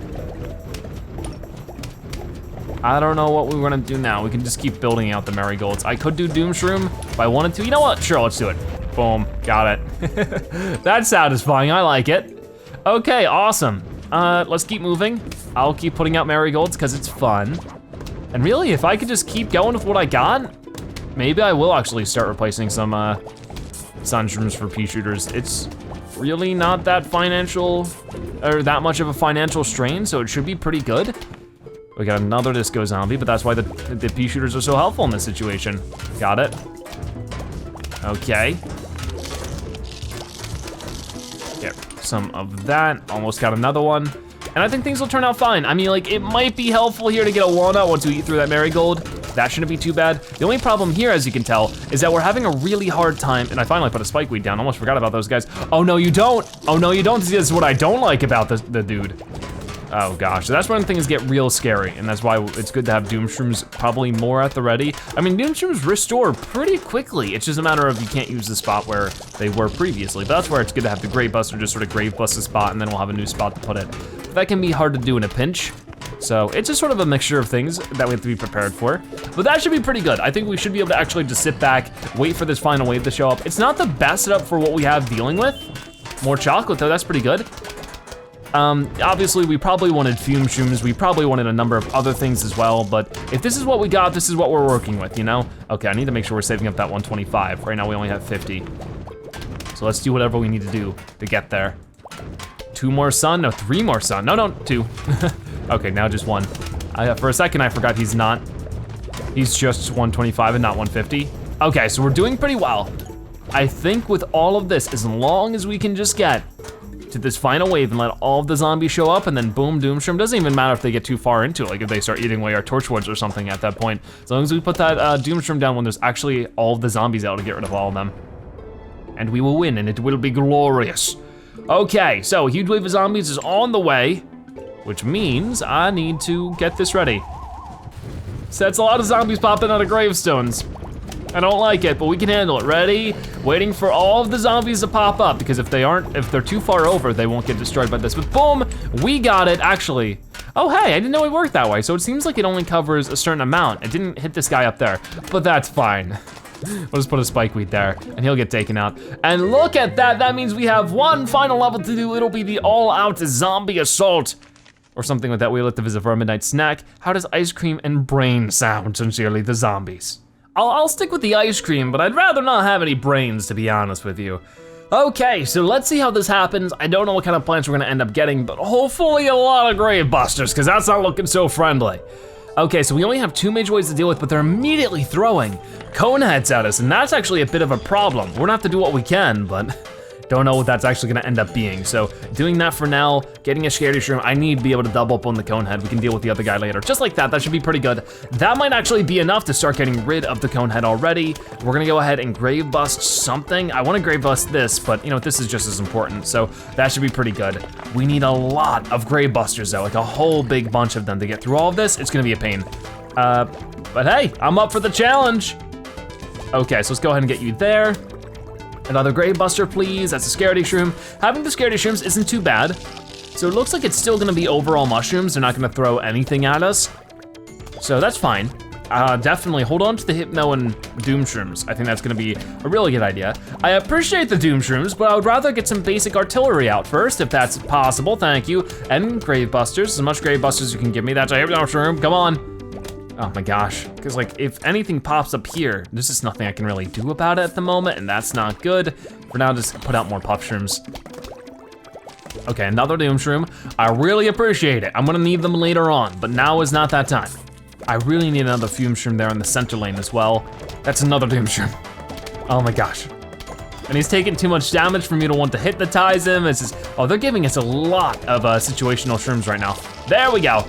don't know what we want to do now. We can just keep building out the marigolds. I could do doom shroom if I wanted to. You know what? Sure, let's do it. Boom, got it. That's satisfying, I like it. Okay, awesome. Let's keep moving. I'll keep putting out marigolds because it's fun. And really, if I could just keep going with what I got, maybe I will actually start replacing some sun shrooms for peashooters. It's really not that financial, or that much of a financial strain, so it should be pretty good. We got another disco zombie, but that's why the peashooters are so helpful in this situation. Got it. Okay. Get some of that, almost got another one. And I think things will turn out fine. I mean, like, it might be helpful here to get a walnut once we eat through that marigold. That shouldn't be too bad. The only problem here, as you can tell, is that we're having a really hard time, and I finally put a spike weed down, almost forgot about those guys. Oh no, you don't. Oh no, you don't. This is what I don't like about the dude. Oh gosh, so that's when things get real scary, and that's why it's good to have doom shrooms probably more at the ready. I mean, doom shrooms restore pretty quickly. It's just a matter of you can't use the spot where they were previously, but that's where it's good to have the grave buster just sort of grave bust the spot, and then we'll have a new spot to put it. That can be hard to do in a pinch. So it's just sort of a mixture of things that we have to be prepared for. But that should be pretty good. I think we should be able to actually just sit back, wait for this final wave to show up. It's not the best setup for what we have dealing with. More chocolate though, that's pretty good. Obviously we probably wanted fume shrooms. We probably wanted a number of other things as well, but if this is what we got, this is what we're working with, you know? Okay, I need to make sure we're saving up that 125. Right now we only have 50. So let's do whatever we need to do to get there. 2 more sun, no, 3 more sun. No, 2. Okay, now just 1. For a second I forgot he's just 125 and not 150. Okay, so we're doing pretty well. I think with all of this, as long as we can just get to this final wave and let all of the zombies show up and then boom, doom shroom, doesn't even matter if they get too far into it, like if they start eating away our torchwoods or something at that point. As long as we put that doom shroom down when there's actually all of the zombies out to get rid of all of them. And we will win and it will be glorious. Okay, so a huge wave of zombies is on the way, which means I need to get this ready. So that's a lot of zombies popping out of gravestones. I don't like it, but we can handle it. Ready? Waiting for all of the zombies to pop up, because if they're too far over, they won't get destroyed by this. But boom, we got it, actually. Oh hey, I didn't know it worked that way. So it seems like it only covers a certain amount. It didn't hit this guy up there, but that's fine. We'll just put a spike weed there and he'll get taken out. And look at that, that means we have one final level to do. It'll be the all-out zombie assault. Or something like that. We let to visit for our midnight snack. How does ice cream and brain sound? Sincerely, the zombies. I'll stick with the ice cream, but I'd rather not have any brains, to be honest with you. Okay, so let's see how this happens. I don't know what kind of plants we're gonna end up getting, but hopefully a lot of grave busters, because that's not looking so friendly. Okay, so we only have 2 major ways to deal with, but they're immediately throwing cone heads at us, and that's actually a bit of a problem. We're gonna have to do what we can, but don't know what that's actually gonna end up being. So doing that for now, getting a scaredy shroom, I need to be able to double up on the cone head. We can deal with the other guy later. Just like that should be pretty good. That might actually be enough to start getting rid of the cone head already. We're gonna go ahead and grave bust something. I wanna grave bust this, but you know, this is just as important. So that should be pretty good. We need a lot of grave busters though, like a whole big bunch of them to get through all of this. It's gonna be a pain. But hey, I'm up for the challenge. Okay, so let's go ahead and get you there. Another grave buster, please. That's a scaredy shroom. Having the scaredy shrooms isn't too bad. So it looks like it's still gonna be overall mushrooms. They're not gonna throw anything at us. So that's fine. Definitely hold on to the hypno and doom shrooms. I think that's gonna be a really good idea. I appreciate the doom shrooms, but I would rather get some basic artillery out first, if that's possible, thank you. And grave busters, as much grave busters you can give me. That's a hypno shroom, come on. Oh my gosh, because like if anything pops up here, there's just nothing I can really do about it at the moment, and that's not good. For now, just put out more puff shrooms. Okay, another doom shroom. I really appreciate it. I'm gonna need them later on, but now is not that time. I really need another fume shroom there in the center lane as well. That's another doom shroom. Oh my gosh. And he's taking too much damage for me to want to hypnotize him. It's just, oh, they're giving us a lot of situational shrooms right now. There we go.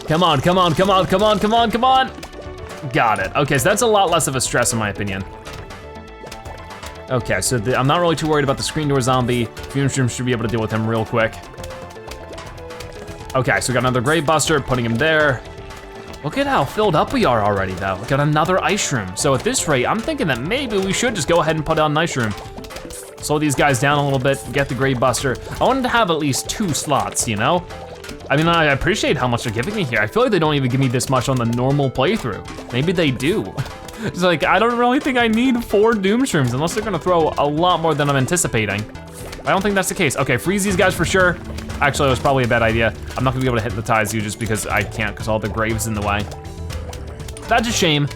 Come on, come on, come on, come on, come on, come on. Got it. Okay, so that's a lot less of a stress in my opinion. Okay, so I'm not really too worried about the screen door zombie. Fume Shroom should be able to deal with him real quick. Okay, so we got another grave buster, putting him there. Look at how filled up we are already though. We got another ice shroom. So at this rate, I'm thinking that maybe we should just go ahead and put on an ice shroom. Slow these guys down a little bit, get the grave buster. I wanted to have at least 2 slots, you know? I mean, I appreciate how much they're giving me here. I feel like they don't even give me this much on the normal playthrough. Maybe they do. It's like, I don't really think I need 4 Doom Shrooms unless they're gonna throw a lot more than I'm anticipating. I don't think that's the case. Okay, freeze these guys for sure. Actually, it was probably a bad idea. I'm not gonna be able to hypnotize you just because I can't, because all the graves in the way. That's a shame,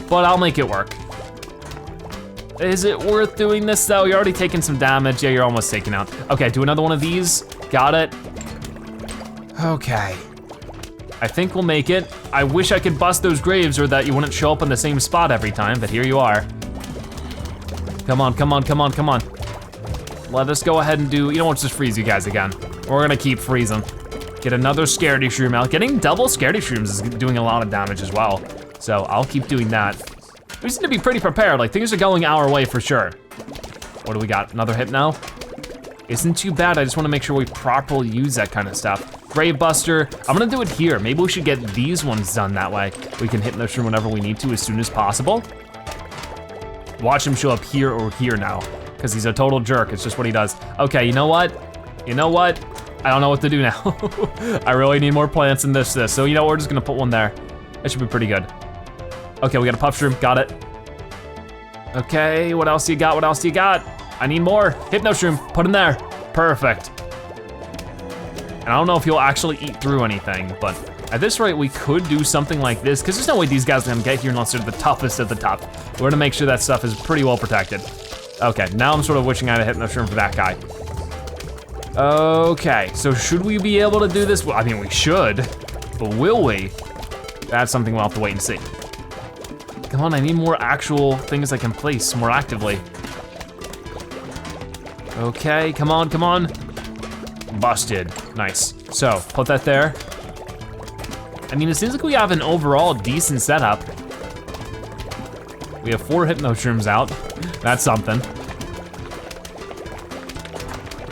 but I'll make it work. Is it worth doing this though? You're already taking some damage. Yeah, you're almost taken out. Okay, do another one of these. Got it. Okay. I think we'll make it. I wish I could bust those graves or that you wouldn't show up in the same spot every time, but here you are. Come on, come on, come on, come on. Let us go ahead and do, you know what, let's just freeze you guys again. We're gonna keep freezing. Get another scaredy shroom out. Getting double scaredy shrooms is doing a lot of damage as well. So I'll keep doing that. We seem to be pretty prepared, like things are going our way for sure. What do we got, another hit now? Isn't too bad, I just wanna make sure we properly use that kind of stuff. Grave Buster, I'm gonna do it here. Maybe we should get these ones done that way. We can hit Hypnoshroom whenever we need to as soon as possible. Watch him show up here or here now, because he's a total jerk, it's just what he does. Okay, you know what? You know what? I don't know what to do now. I really need more plants than this. So you know what, we're just gonna put one there. That should be pretty good. Okay, we got a puff shroom, got it. Okay, what else do you got, what else do you got? I need more, Hypnoshroom, put him there. Perfect. And I don't know if he'll actually eat through anything, but at this rate, we could do something like this, because there's no way these guys are gonna get here unless they're the toughest of the tough. We're gonna make sure that stuff is pretty well protected. Okay, now I'm sort of wishing I had a Hypnoshroom for that guy. Okay, so should we be able to do this? Well, I mean, we should, but will we? That's something we'll have to wait and see. Come on, I need more actual things I can place more actively. Okay, come on, come on. Busted, nice. So, put that there. I mean, it seems like we have an overall decent setup. We have 4 Hypnoshrooms out. That's something.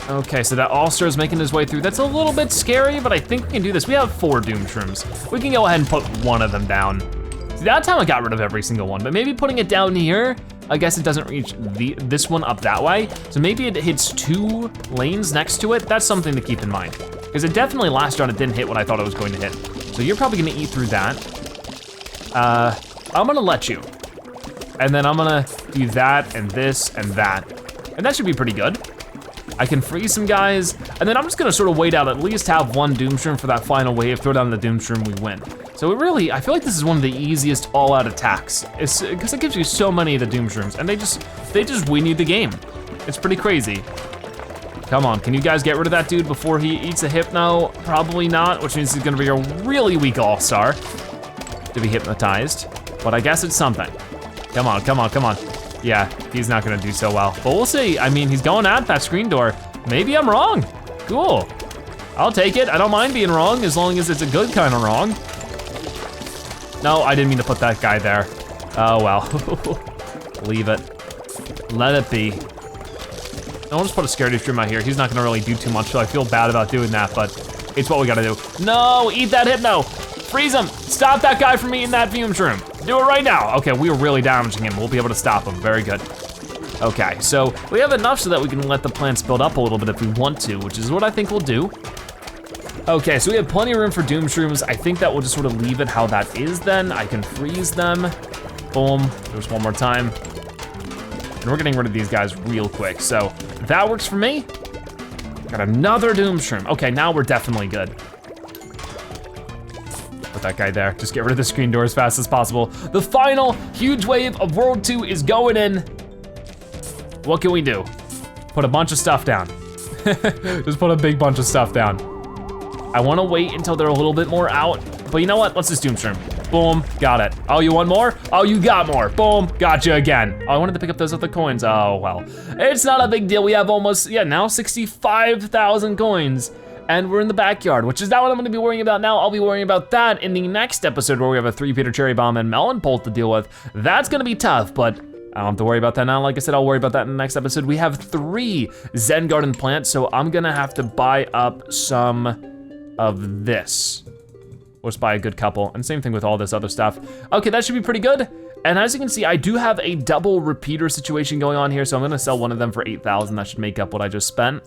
Okay, so that All-Star is making his way through. That's a little bit scary, but I think we can do this. We have 4 Doom Shrooms. We can go ahead and put one of them down. See, that time I got rid of every single one, but maybe putting it down here, I guess it doesn't reach this one up that way. So maybe it hits 2 lanes next to it. That's something to keep in mind. Because it definitely last round it didn't hit what I thought it was going to hit. So you're probably gonna eat through that. I'm gonna let you. And then I'm gonna do that and this and that. And that should be pretty good. I can freeze some guys, and then I'm just gonna sort of wait out, at least have 1 Doom Shroom for that final wave, throw down the Doom Shroom, we win. So it really, I feel like this is one of the easiest all-out attacks. It's because it gives you so many of the Doom Shrooms, and they just win you the game. It's pretty crazy. Come on, can you guys get rid of that dude before he eats a Hypno? Probably not, which means he's gonna be a really weak All-Star to be hypnotized, but I guess it's something. Come on, come on, come on. Yeah, he's not gonna do so well, but we'll see. I mean, he's going at that screen door. Maybe I'm wrong. Cool. I'll take it. I don't mind being wrong as long as it's a good kind of wrong. No, I didn't mean to put that guy there. Oh well. Leave it. Let it be. I'll just put a Scaredy Shroom out here. He's not gonna really do too much, so I feel bad about doing that, but it's what we gotta do. No, eat that Hypno. Freeze him. Stop that guy from eating that Fume Shroom. Do it right now. Okay, we are really damaging him. We'll be able to stop him, very good. Okay, so we have enough so that we can let the plants build up a little bit if we want to, which is what I think we'll do. Okay, so we have plenty of room for Doom Shrooms. I think that we'll just sort of leave it how that is then. I can freeze them. Boom, there's one more time. And we're getting rid of these guys real quick. So that works for me. Got another Doom Shroom. Okay, now we're definitely good. Put that guy there. Just get rid of the screen door as fast as possible. The final huge wave of World 2 is going in. What can we do? Put a bunch of stuff down. Just put a big bunch of stuff down. I wanna wait until they're a little bit more out, but you know what? Let's just Doom Shroom. Boom, got it. Oh, you want more? Oh, you got more. Boom, got you again. Oh, I wanted to pick up those other coins. Oh, well. It's not a big deal. We have almost, yeah, now 65,000 coins. And we're in the backyard, which is not what I'm gonna be worrying about now. I'll be worrying about that in the next episode where we have a 3-Peter Cherry Bomb and Melon Pult to deal with. That's gonna be tough, but I don't have to worry about that now. Like I said, I'll worry about that in the next episode. We have 3 Zen Garden plants, so I'm gonna have to buy up some of this. We'll just buy a good couple, and same thing with all this other stuff. Okay, that should be pretty good. And as you can see, I do have a double repeater situation going on here, so I'm gonna sell one of them for 8,000. That should make up what I just spent.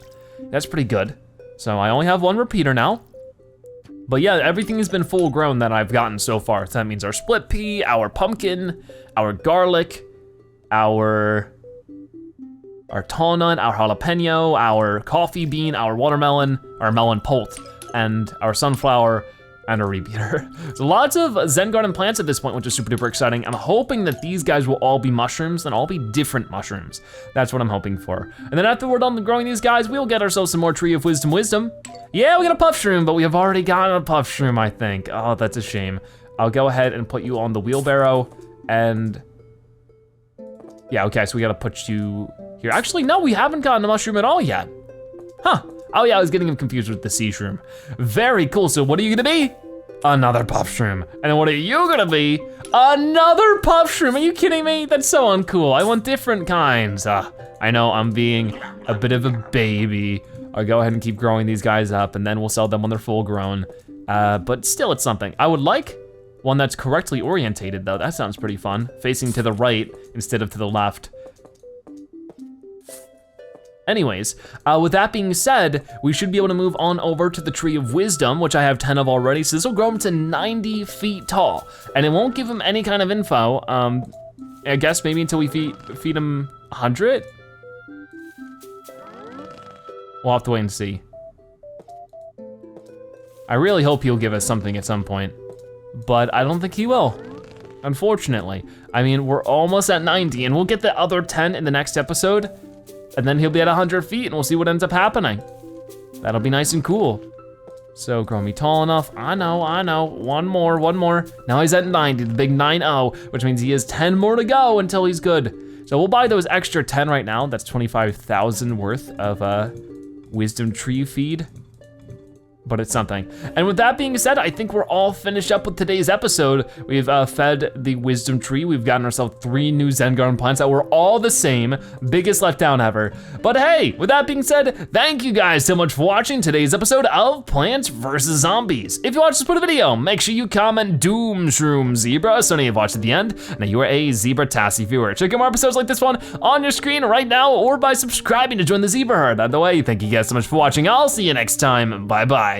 That's pretty good. So I only have 1 repeater now. But yeah, everything has been full grown that I've gotten so far. So that means our split pea, our pumpkin, our garlic, our tall nut, our jalapeno, our coffee bean, our watermelon, our melon pult, and our sunflower and a repeater. So lots of Zen Garden plants at this point, which is super duper exciting. I'm hoping that these guys will all be mushrooms and all be different mushrooms. That's what I'm hoping for. And then after we're done growing these guys, we'll get ourselves some more Tree of Wisdom. Yeah, we got a puff shroom, but we have already gotten a puff shroom, I think. Oh, that's a shame. I'll go ahead and put you on the wheelbarrow and yeah, okay, so we gotta put you here. Actually, no, we haven't gotten a mushroom at all yet. Huh. Oh yeah, I was getting him confused with the sea shroom. Very cool, so what are you gonna be? Another puff shroom. And then what are you gonna be? Another puff shroom, are you kidding me? That's so uncool, I want different kinds. I know, I'm being a bit of a baby. I'll go ahead and keep growing these guys up and then we'll sell them when they're full grown. But still, it's something. I would like one that's correctly orientated though, that sounds pretty fun. Facing to the right instead of to the left. Anyways, with that being said, we should be able to move on over to the Tree of Wisdom, which I have 10 of already. So this will grow him to 90 feet tall. And it won't give him any kind of info. I guess maybe until we feed him 100? We'll have to wait and see. I really hope he'll give us something at some point, but I don't think he will, unfortunately. I mean, we're almost at 90 and we'll get the other 10 in the next episode, and then he'll be at 100 feet and we'll see what ends up happening. That'll be nice and cool. So grow me tall enough, I know, one more. Now he's at 90, the big 9-0, which means he has 10 more to go until he's good. So we'll buy those extra 10 right now, that's 25,000 worth of wisdom tree feed. But it's something. And with that being said, I think we're all finished up with today's episode. We've fed the wisdom tree. We've gotten ourselves 3 new Zen Garden plants that were all the same. Biggest letdown ever. But hey, with that being said, thank you guys so much for watching today's episode of Plants vs. Zombies. If you watched this part of the video, make sure you comment Doom Shroom Zebra so now you've watched at the end. Now you are a Zebra-tastic viewer. Check out more episodes like this one on your screen right now or by subscribing to join the Zebra Herd. Either way, thank you guys so much for watching. I'll see you next time. Bye-bye.